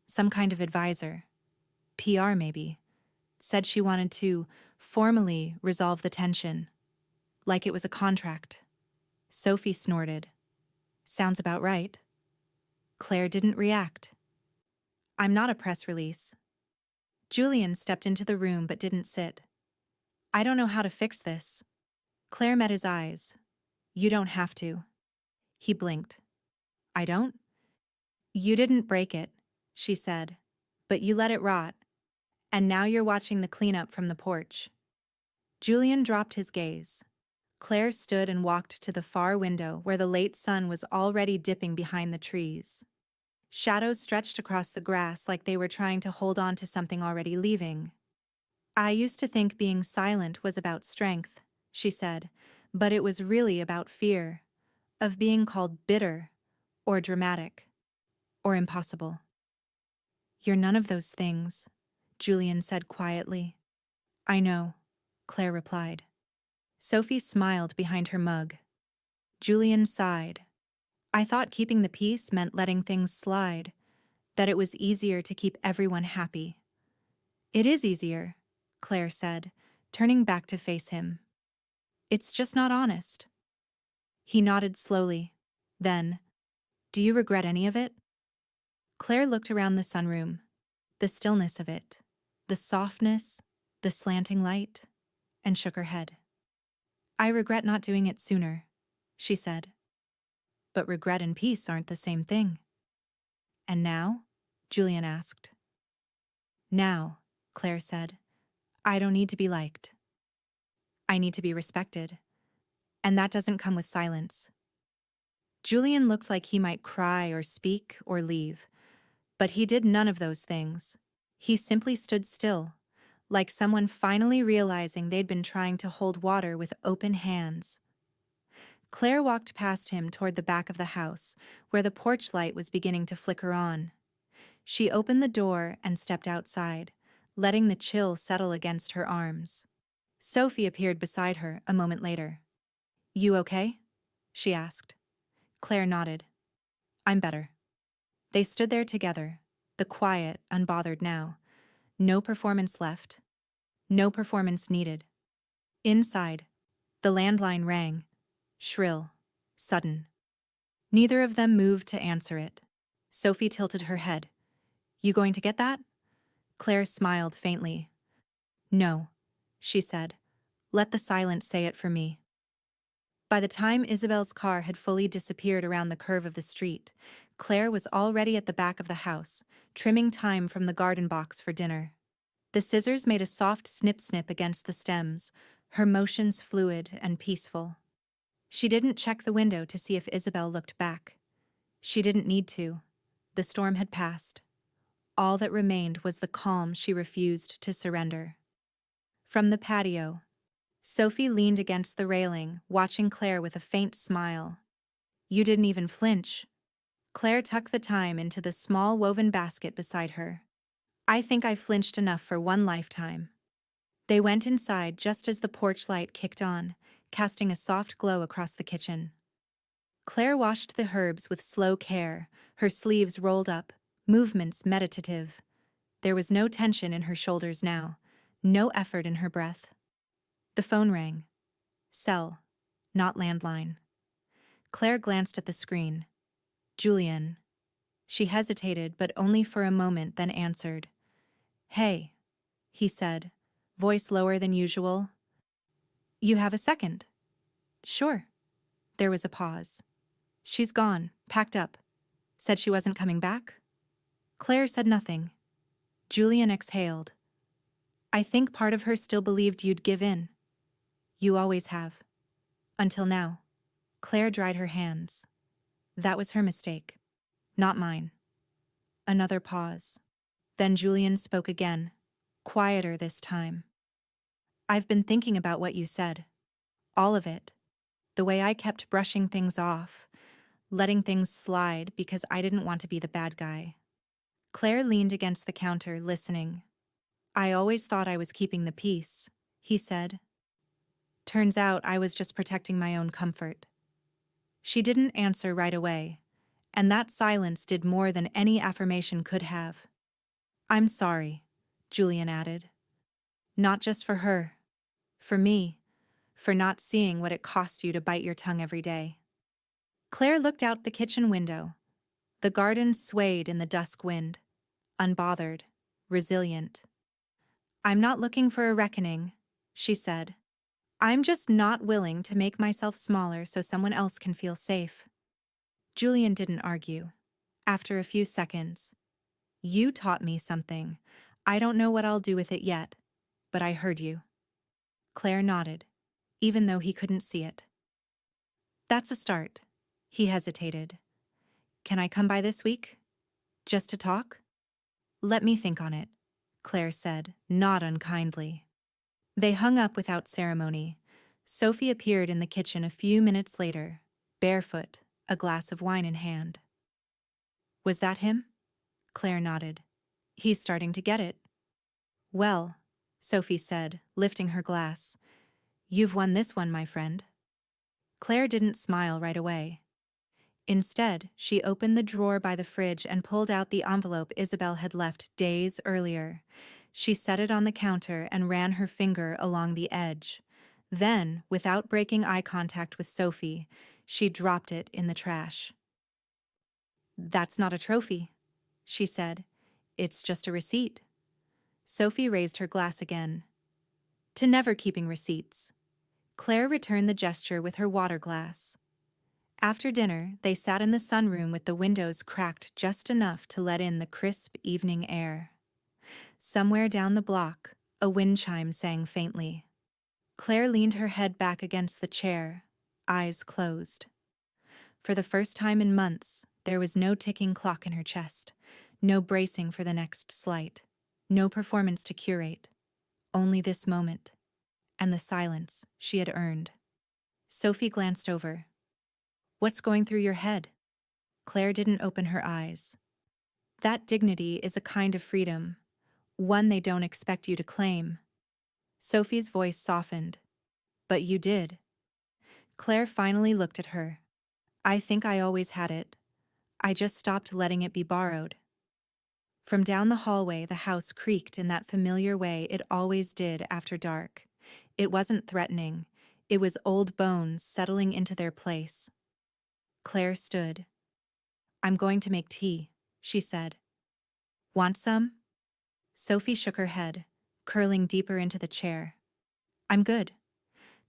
Some kind of advisor. PR maybe. Said she wanted to formally resolve the tension. Like it was a contract. Sophie snorted. Sounds about right. Claire didn't react. I'm not a press release. Julian stepped into the room but didn't sit. I don't know how to fix this. Claire met his eyes. You don't have to. He blinked. I don't? You didn't break it, she said. But you let it rot. And now you're watching the cleanup from the porch. Julian dropped his gaze. Claire stood and walked to the far window where the late sun was already dipping behind the trees. Shadows stretched across the grass like they were trying to hold on to something already leaving. I used to think being silent was about strength, she said, but it was really about fear, of being called bitter, or dramatic, or impossible. You're none of those things, Julian said quietly. I know, Claire replied. Sophie smiled behind her mug. Julian sighed. I thought keeping the peace meant letting things slide, that it was easier to keep everyone happy. It is easier, Claire said, turning back to face him. It's just not honest. He nodded slowly. Then, do you regret any of it? Claire looked around the sunroom. The stillness of it, the softness, the slanting light, and shook her head. I regret not doing it sooner, she said. But regret and peace aren't the same thing. And now? Julian asked. Now, Claire said, I don't need to be liked. I need to be respected. And that doesn't come with silence. Julian looked like he might cry or speak or leave, but he did none of those things. He simply stood still, like someone finally realizing they'd been trying to hold water with open hands. Claire walked past him toward the back of the house, where the porch light was beginning to flicker on. She opened the door and stepped outside, letting the chill settle against her arms. Sophie appeared beside her a moment later. You okay? She asked. Claire nodded. I'm better. They stood there together, the quiet, unbothered now. No performance left. No performance needed. Inside, the landline rang, shrill, sudden. Neither of them moved to answer it. Sophie tilted her head. You going to get that? Claire smiled faintly. No, she said. Let the silence say it for me. By the time Isabel's car had fully disappeared around the curve of the street, Claire was already at the back of the house, trimming thyme from the garden box for dinner. The scissors made a soft snip-snip against the stems, her motions fluid and peaceful. She didn't check the window to see if Isabel looked back. She didn't need to. The storm had passed. All that remained was the calm she refused to surrender. From the patio, Sophie leaned against the railing, watching Claire with a faint smile. You didn't even flinch. Claire tucked the thyme into the small woven basket beside her. I think I flinched enough for one lifetime. They went inside just as the porch light kicked on, casting a soft glow across the kitchen. Claire washed the herbs with slow care, her sleeves rolled up, movements meditative. There was no tension in her shoulders now, no effort in her breath. The phone rang. Cell, not landline. Claire glanced at the screen. Julian. She hesitated, but only for a moment, then answered. Hey, he said, voice lower than usual. You have a second? Sure. There was a pause. She's gone, packed up. Said she wasn't coming back? Claire said nothing. Julian exhaled. I think part of her still believed you'd give in. You always have. Until now. Claire dried her hands. That was her mistake. Not mine. Another pause. Then Julian spoke again, quieter this time. I've been thinking about what you said. All of it. The way I kept brushing things off, letting things slide because I didn't want to be the bad guy. Claire leaned against the counter, listening. I always thought I was keeping the peace, he said. Turns out I was just protecting my own comfort. She didn't answer right away, and that silence did more than any affirmation could have. I'm sorry, Julian added. Not just for her. For me. For not seeing what it cost you to bite your tongue every day. Claire looked out the kitchen window. The garden swayed in the dusk wind, unbothered, resilient. I'm not looking for a reckoning, she said. I'm just not willing to make myself smaller so someone else can feel safe. Julian didn't argue. After a few seconds, you taught me something. I don't know what I'll do with it yet, but I heard you. Claire nodded, even though he couldn't see it. That's a start. He hesitated. Can I come by this week? Just to talk? Let me think on it, Claire said, not unkindly. They hung up without ceremony. Sophie appeared in the kitchen a few minutes later, barefoot, a glass of wine in hand. Was that him? Claire nodded. He's starting to get it. Well, Sophie said, lifting her glass. You've won this one, my friend. Claire didn't smile right away. Instead, she opened the drawer by the fridge and pulled out the envelope Isabel had left days earlier. She set it on the counter and ran her finger along the edge. Then, without breaking eye contact with Sophie, she dropped it in the trash. That's not a trophy, she said. It's just a receipt. Sophie raised her glass again. To never keeping receipts. Claire returned the gesture with her water glass. After dinner, they sat in the sunroom with the windows cracked just enough to let in the crisp evening air. Somewhere down the block, a wind chime sang faintly. Claire leaned her head back against the chair, eyes closed. For the first time in months, there was no ticking clock in her chest, no bracing for the next slight, no performance to curate, only this moment, and the silence she had earned. Sophie glanced over. What's going through your head? Claire didn't open her eyes. That dignity is a kind of freedom, one they don't expect you to claim. Sophie's voice softened. But you did. Claire finally looked at her. I think I always had it. I just stopped letting it be borrowed. From down the hallway, the house creaked in that familiar way it always did after dark. It wasn't threatening. It was old bones settling into their place. Claire stood. I'm going to make tea, she said. Want some? Sophie shook her head, curling deeper into the chair. I'm good.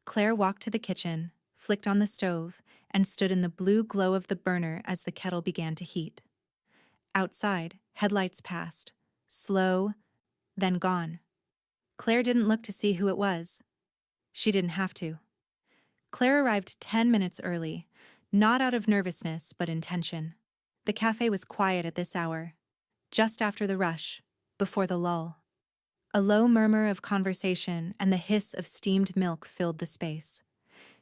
Claire walked to the kitchen, flicked on the stove, and stood in the blue glow of the burner as the kettle began to heat. Outside, headlights passed, slow, then gone. Claire didn't look to see who it was. She didn't have to. Claire arrived 10 minutes early, not out of nervousness but intention. The cafe was quiet at this hour, just after the rush, before the lull. A low murmur of conversation and the hiss of steamed milk filled the space.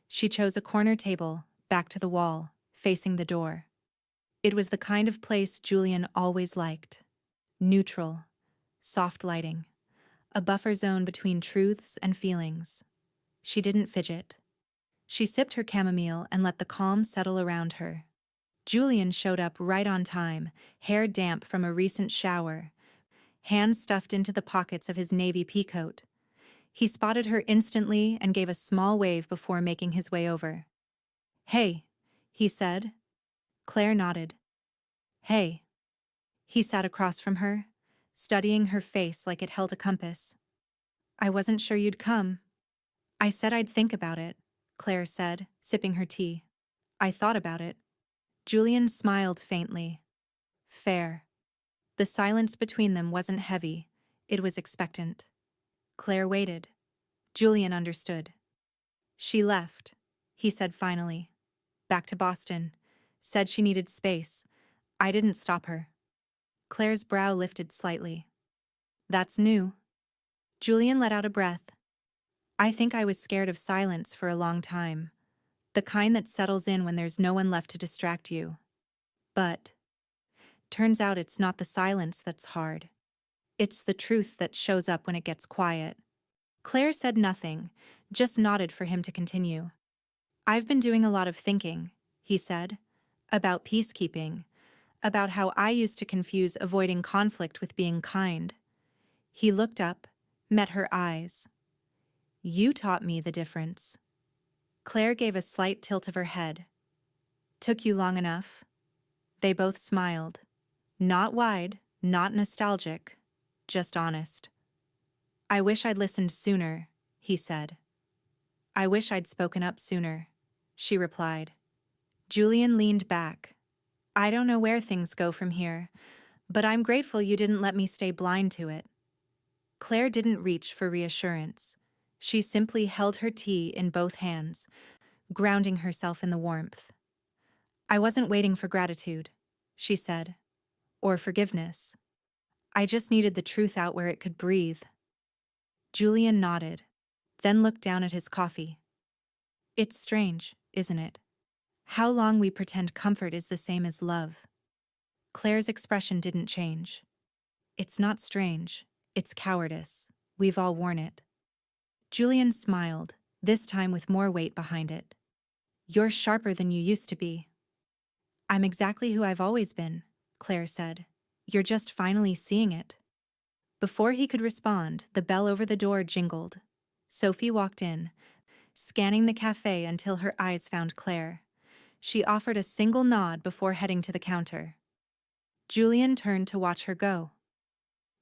She chose a corner table, back to the wall, facing the door. It was the kind of place Julian always liked. Neutral, soft lighting, a buffer zone between truths and feelings. She didn't fidget. She sipped her chamomile and let the calm settle around her. Julian showed up right on time, hair damp from a recent shower, hands stuffed into the pockets of his navy peacoat. He spotted her instantly and gave a small wave before making his way over. Hey, he said. Claire nodded. Hey. He sat across from her, studying her face like it held a compass. I wasn't sure you'd come. I said I'd think about it, Claire said, sipping her tea. I thought about it. Julian smiled faintly. Fair. The silence between them wasn't heavy, it was expectant. Claire waited. Julian understood. She left, he said finally. Back to Boston. Said she needed space. I didn't stop her. Claire's brow lifted slightly. That's new. Julian let out a breath. I think I was scared of silence for a long time. The kind that settles in when there's no one left to distract you. But turns out it's not the silence that's hard. It's the truth that shows up when it gets quiet. Claire said nothing, just nodded for him to continue. I've been doing a lot of thinking, he said, about peacekeeping, about how I used to confuse avoiding conflict with being kind. He looked up, met her eyes. You taught me the difference. Claire gave a slight tilt of her head. Took you long enough? They both smiled. Not wide, not nostalgic, just honest. I wish I'd listened sooner, he said. I wish I'd spoken up sooner, she replied. Julian leaned back. I don't know where things go from here, but I'm grateful you didn't let me stay blind to it. Claire didn't reach for reassurance. She simply held her tea in both hands, grounding herself in the warmth. I wasn't waiting for gratitude, she said, or forgiveness. I just needed the truth out where it could breathe. Julian nodded, then looked down at his coffee. It's strange, isn't it? How long we pretend comfort is the same as love. Claire's expression didn't change. It's not strange, it's cowardice. We've all worn it. Julian smiled, this time with more weight behind it. You're sharper than you used to be. I'm exactly who I've always been, Claire said. You're just finally seeing it. Before he could respond, the bell over the door jingled. Sophie walked in, scanning the cafe until her eyes found Claire. She offered a single nod before heading to the counter. Julian turned to watch her go.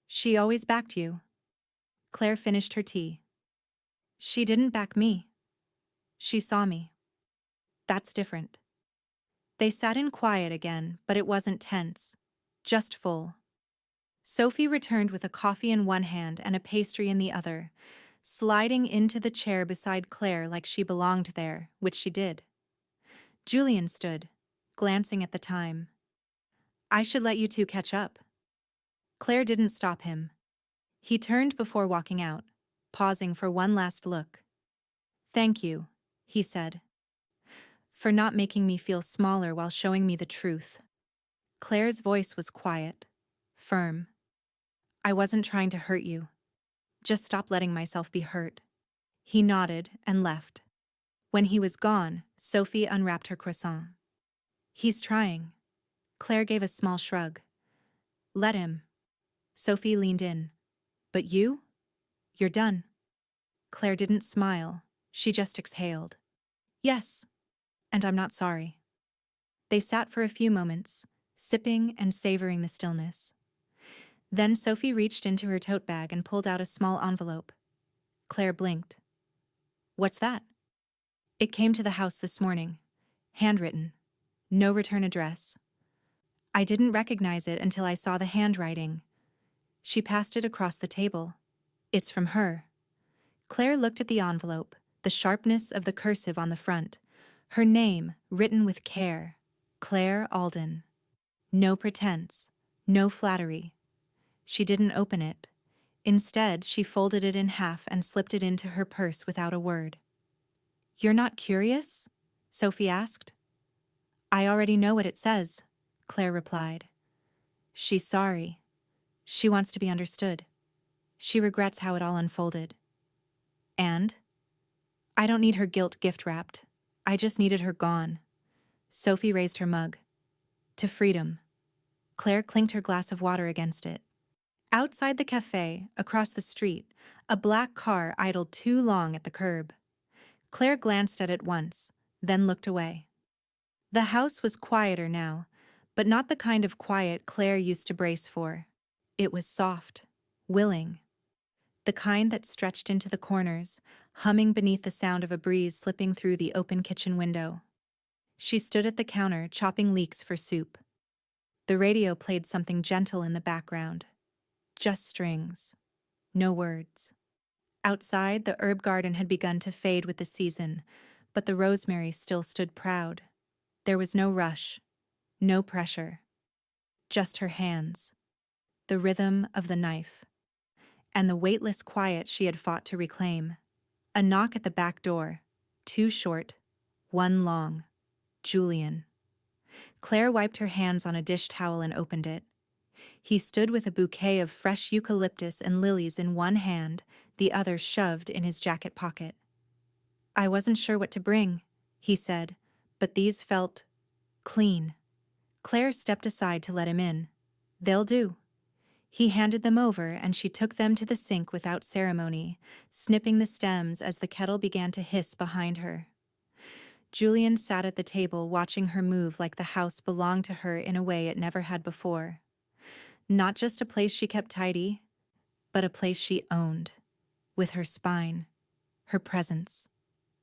She always backed you. Claire finished her tea. She didn't back me. She saw me. That's different. They sat in quiet again, but it wasn't tense, just full. Sophie returned with a coffee in one hand and a pastry in the other, sliding into the chair beside Claire like she belonged there, which she did. Julian stood, glancing at the time. I should let you two catch up. Claire didn't stop him. He turned before walking out, pausing for one last look. Thank you, he said, for not making me feel smaller while showing me the truth. Claire's voice was quiet, firm. I wasn't trying to hurt you. Just stop letting myself be hurt. He nodded and left. When he was gone, Sophie unwrapped her croissant. He's trying. Claire gave a small shrug. Let him. Sophie leaned in. But you? You're done. Claire didn't smile. She just exhaled. Yes. And I'm not sorry. They sat for a few moments, sipping and savoring the stillness. Then Sophie reached into her tote bag and pulled out a small envelope. Claire blinked. What's that? It came to the house this morning. Handwritten. No return address. I didn't recognize it until I saw the handwriting. She passed it across the table. It's from her. Claire looked at the envelope, the sharpness of the cursive on the front. Her name, written with care. Claire Alden. No pretense. No flattery. She didn't open it. Instead, she folded it in half and slipped it into her purse without a word. You're not curious? Sophie asked. I already know what it says, Claire replied. She's sorry. She wants to be understood. She regrets how it all unfolded. And? I don't need her guilt gift-wrapped. I just needed her gone. Sophie raised her mug. To freedom. Claire clinked her glass of water against it. Outside the cafe, across the street, a black car idled too long at the curb. Claire glanced at it once, then looked away. The house was quieter now, but not the kind of quiet Claire used to brace for. It was soft, willing. The kind that stretched into the corners, humming beneath the sound of a breeze slipping through the open kitchen window. She stood at the counter, chopping leeks for soup. The radio played something gentle in the background. Just strings. No words. Outside, the herb garden had begun to fade with the season, but the rosemary still stood proud. There was no rush, no pressure. Just her hands. The rhythm of the knife. And the weightless quiet she had fought to reclaim. A knock at the back door. 2 short, 1 long. Julian. Claire wiped her hands on a dish towel and opened it. He stood with a bouquet of fresh eucalyptus and lilies in one hand, the other shoved in his jacket pocket. I wasn't sure what to bring, he said, but these felt clean. Claire stepped aside to let him in. They'll do. He handed them over and she took them to the sink without ceremony, snipping the stems as the kettle began to hiss behind her. Julian sat at the table watching her move like the house belonged to her in a way it never had before. Not just a place she kept tidy, but a place she owned, with her spine, her presence,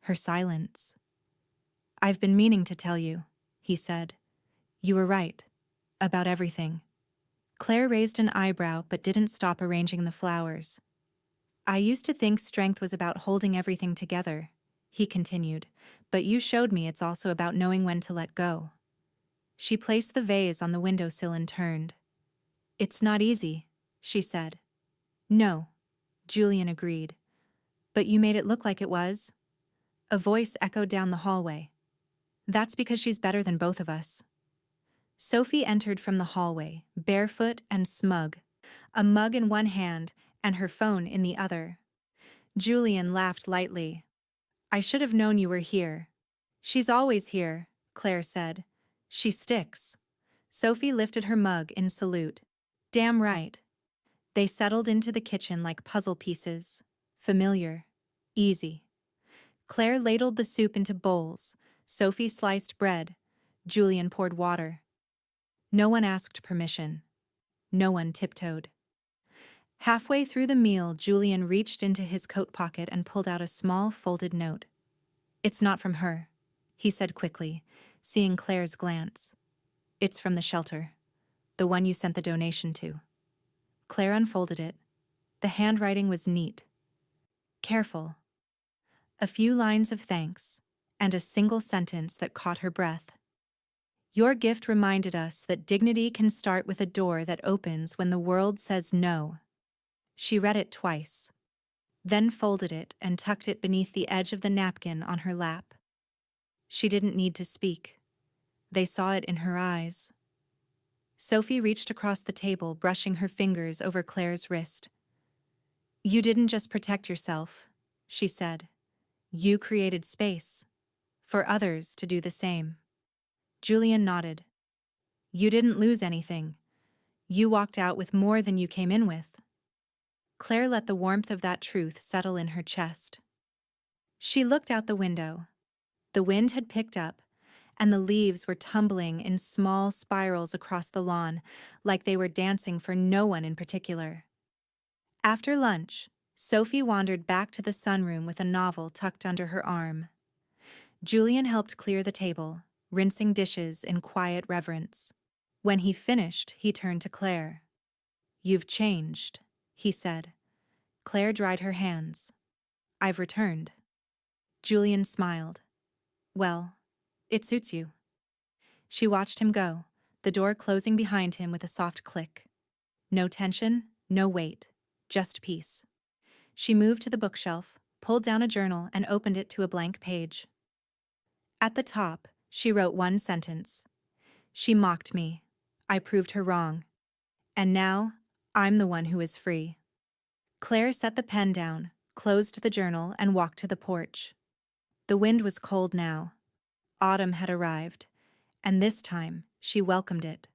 her silence. I've been meaning to tell you, he said. You were right. About everything. Claire raised an eyebrow but didn't stop arranging the flowers. I used to think strength was about holding everything together, he continued, but you showed me it's also about knowing when to let go. She placed the vase on the windowsill and turned. It's not easy, she said. No, Julian agreed. But you made it look like it was. A voice echoed down the hallway. That's because she's better than both of us. Sophie entered from the hallway, barefoot and smug, a mug in one hand and her phone in the other. Julian laughed lightly. I should have known you were here. She's always here, Claire said. She sticks. Sophie lifted her mug in salute. Damn right. They settled into the kitchen like puzzle pieces. Familiar. Easy. Claire ladled the soup into bowls. Sophie sliced bread. Julian poured water. No one asked permission. No one tiptoed. Halfway through the meal, Julian reached into his coat pocket and pulled out a small folded note. It's not from her, he said quickly, seeing Claire's glance. It's from the shelter, the one you sent the donation to. Claire unfolded it. The handwriting was neat. Careful. A few lines of thanks, and a single sentence that caught her breath. Your gift reminded us that dignity can start with a door that opens when the world says no. She read it twice, then folded it and tucked it beneath the edge of the napkin on her lap. She didn't need to speak. They saw it in her eyes. Sophie reached across the table, brushing her fingers over Claire's wrist. You didn't just protect yourself, she said. You created space for others to do the same. Julian nodded. You didn't lose anything. You walked out with more than you came in with. Claire let the warmth of that truth settle in her chest. She looked out the window. The wind had picked up, and the leaves were tumbling in small spirals across the lawn, like they were dancing for no one in particular. After lunch, Sophie wandered back to the sunroom with a novel tucked under her arm. Julian helped clear the table, rinsing dishes in quiet reverence. When he finished, he turned to Claire. You've changed, he said. Claire dried her hands. I've returned. Julian smiled. Well, it suits you. She watched him go, the door closing behind him with a soft click. No tension, no weight, just peace. She moved to the bookshelf, pulled down a journal, and opened it to a blank page. At the top, she wrote one sentence. She mocked me. I proved her wrong. And now, I'm the one who is free. Claire set the pen down, closed the journal, and walked to the porch. The wind was cold now. Autumn had arrived, and this time she welcomed it.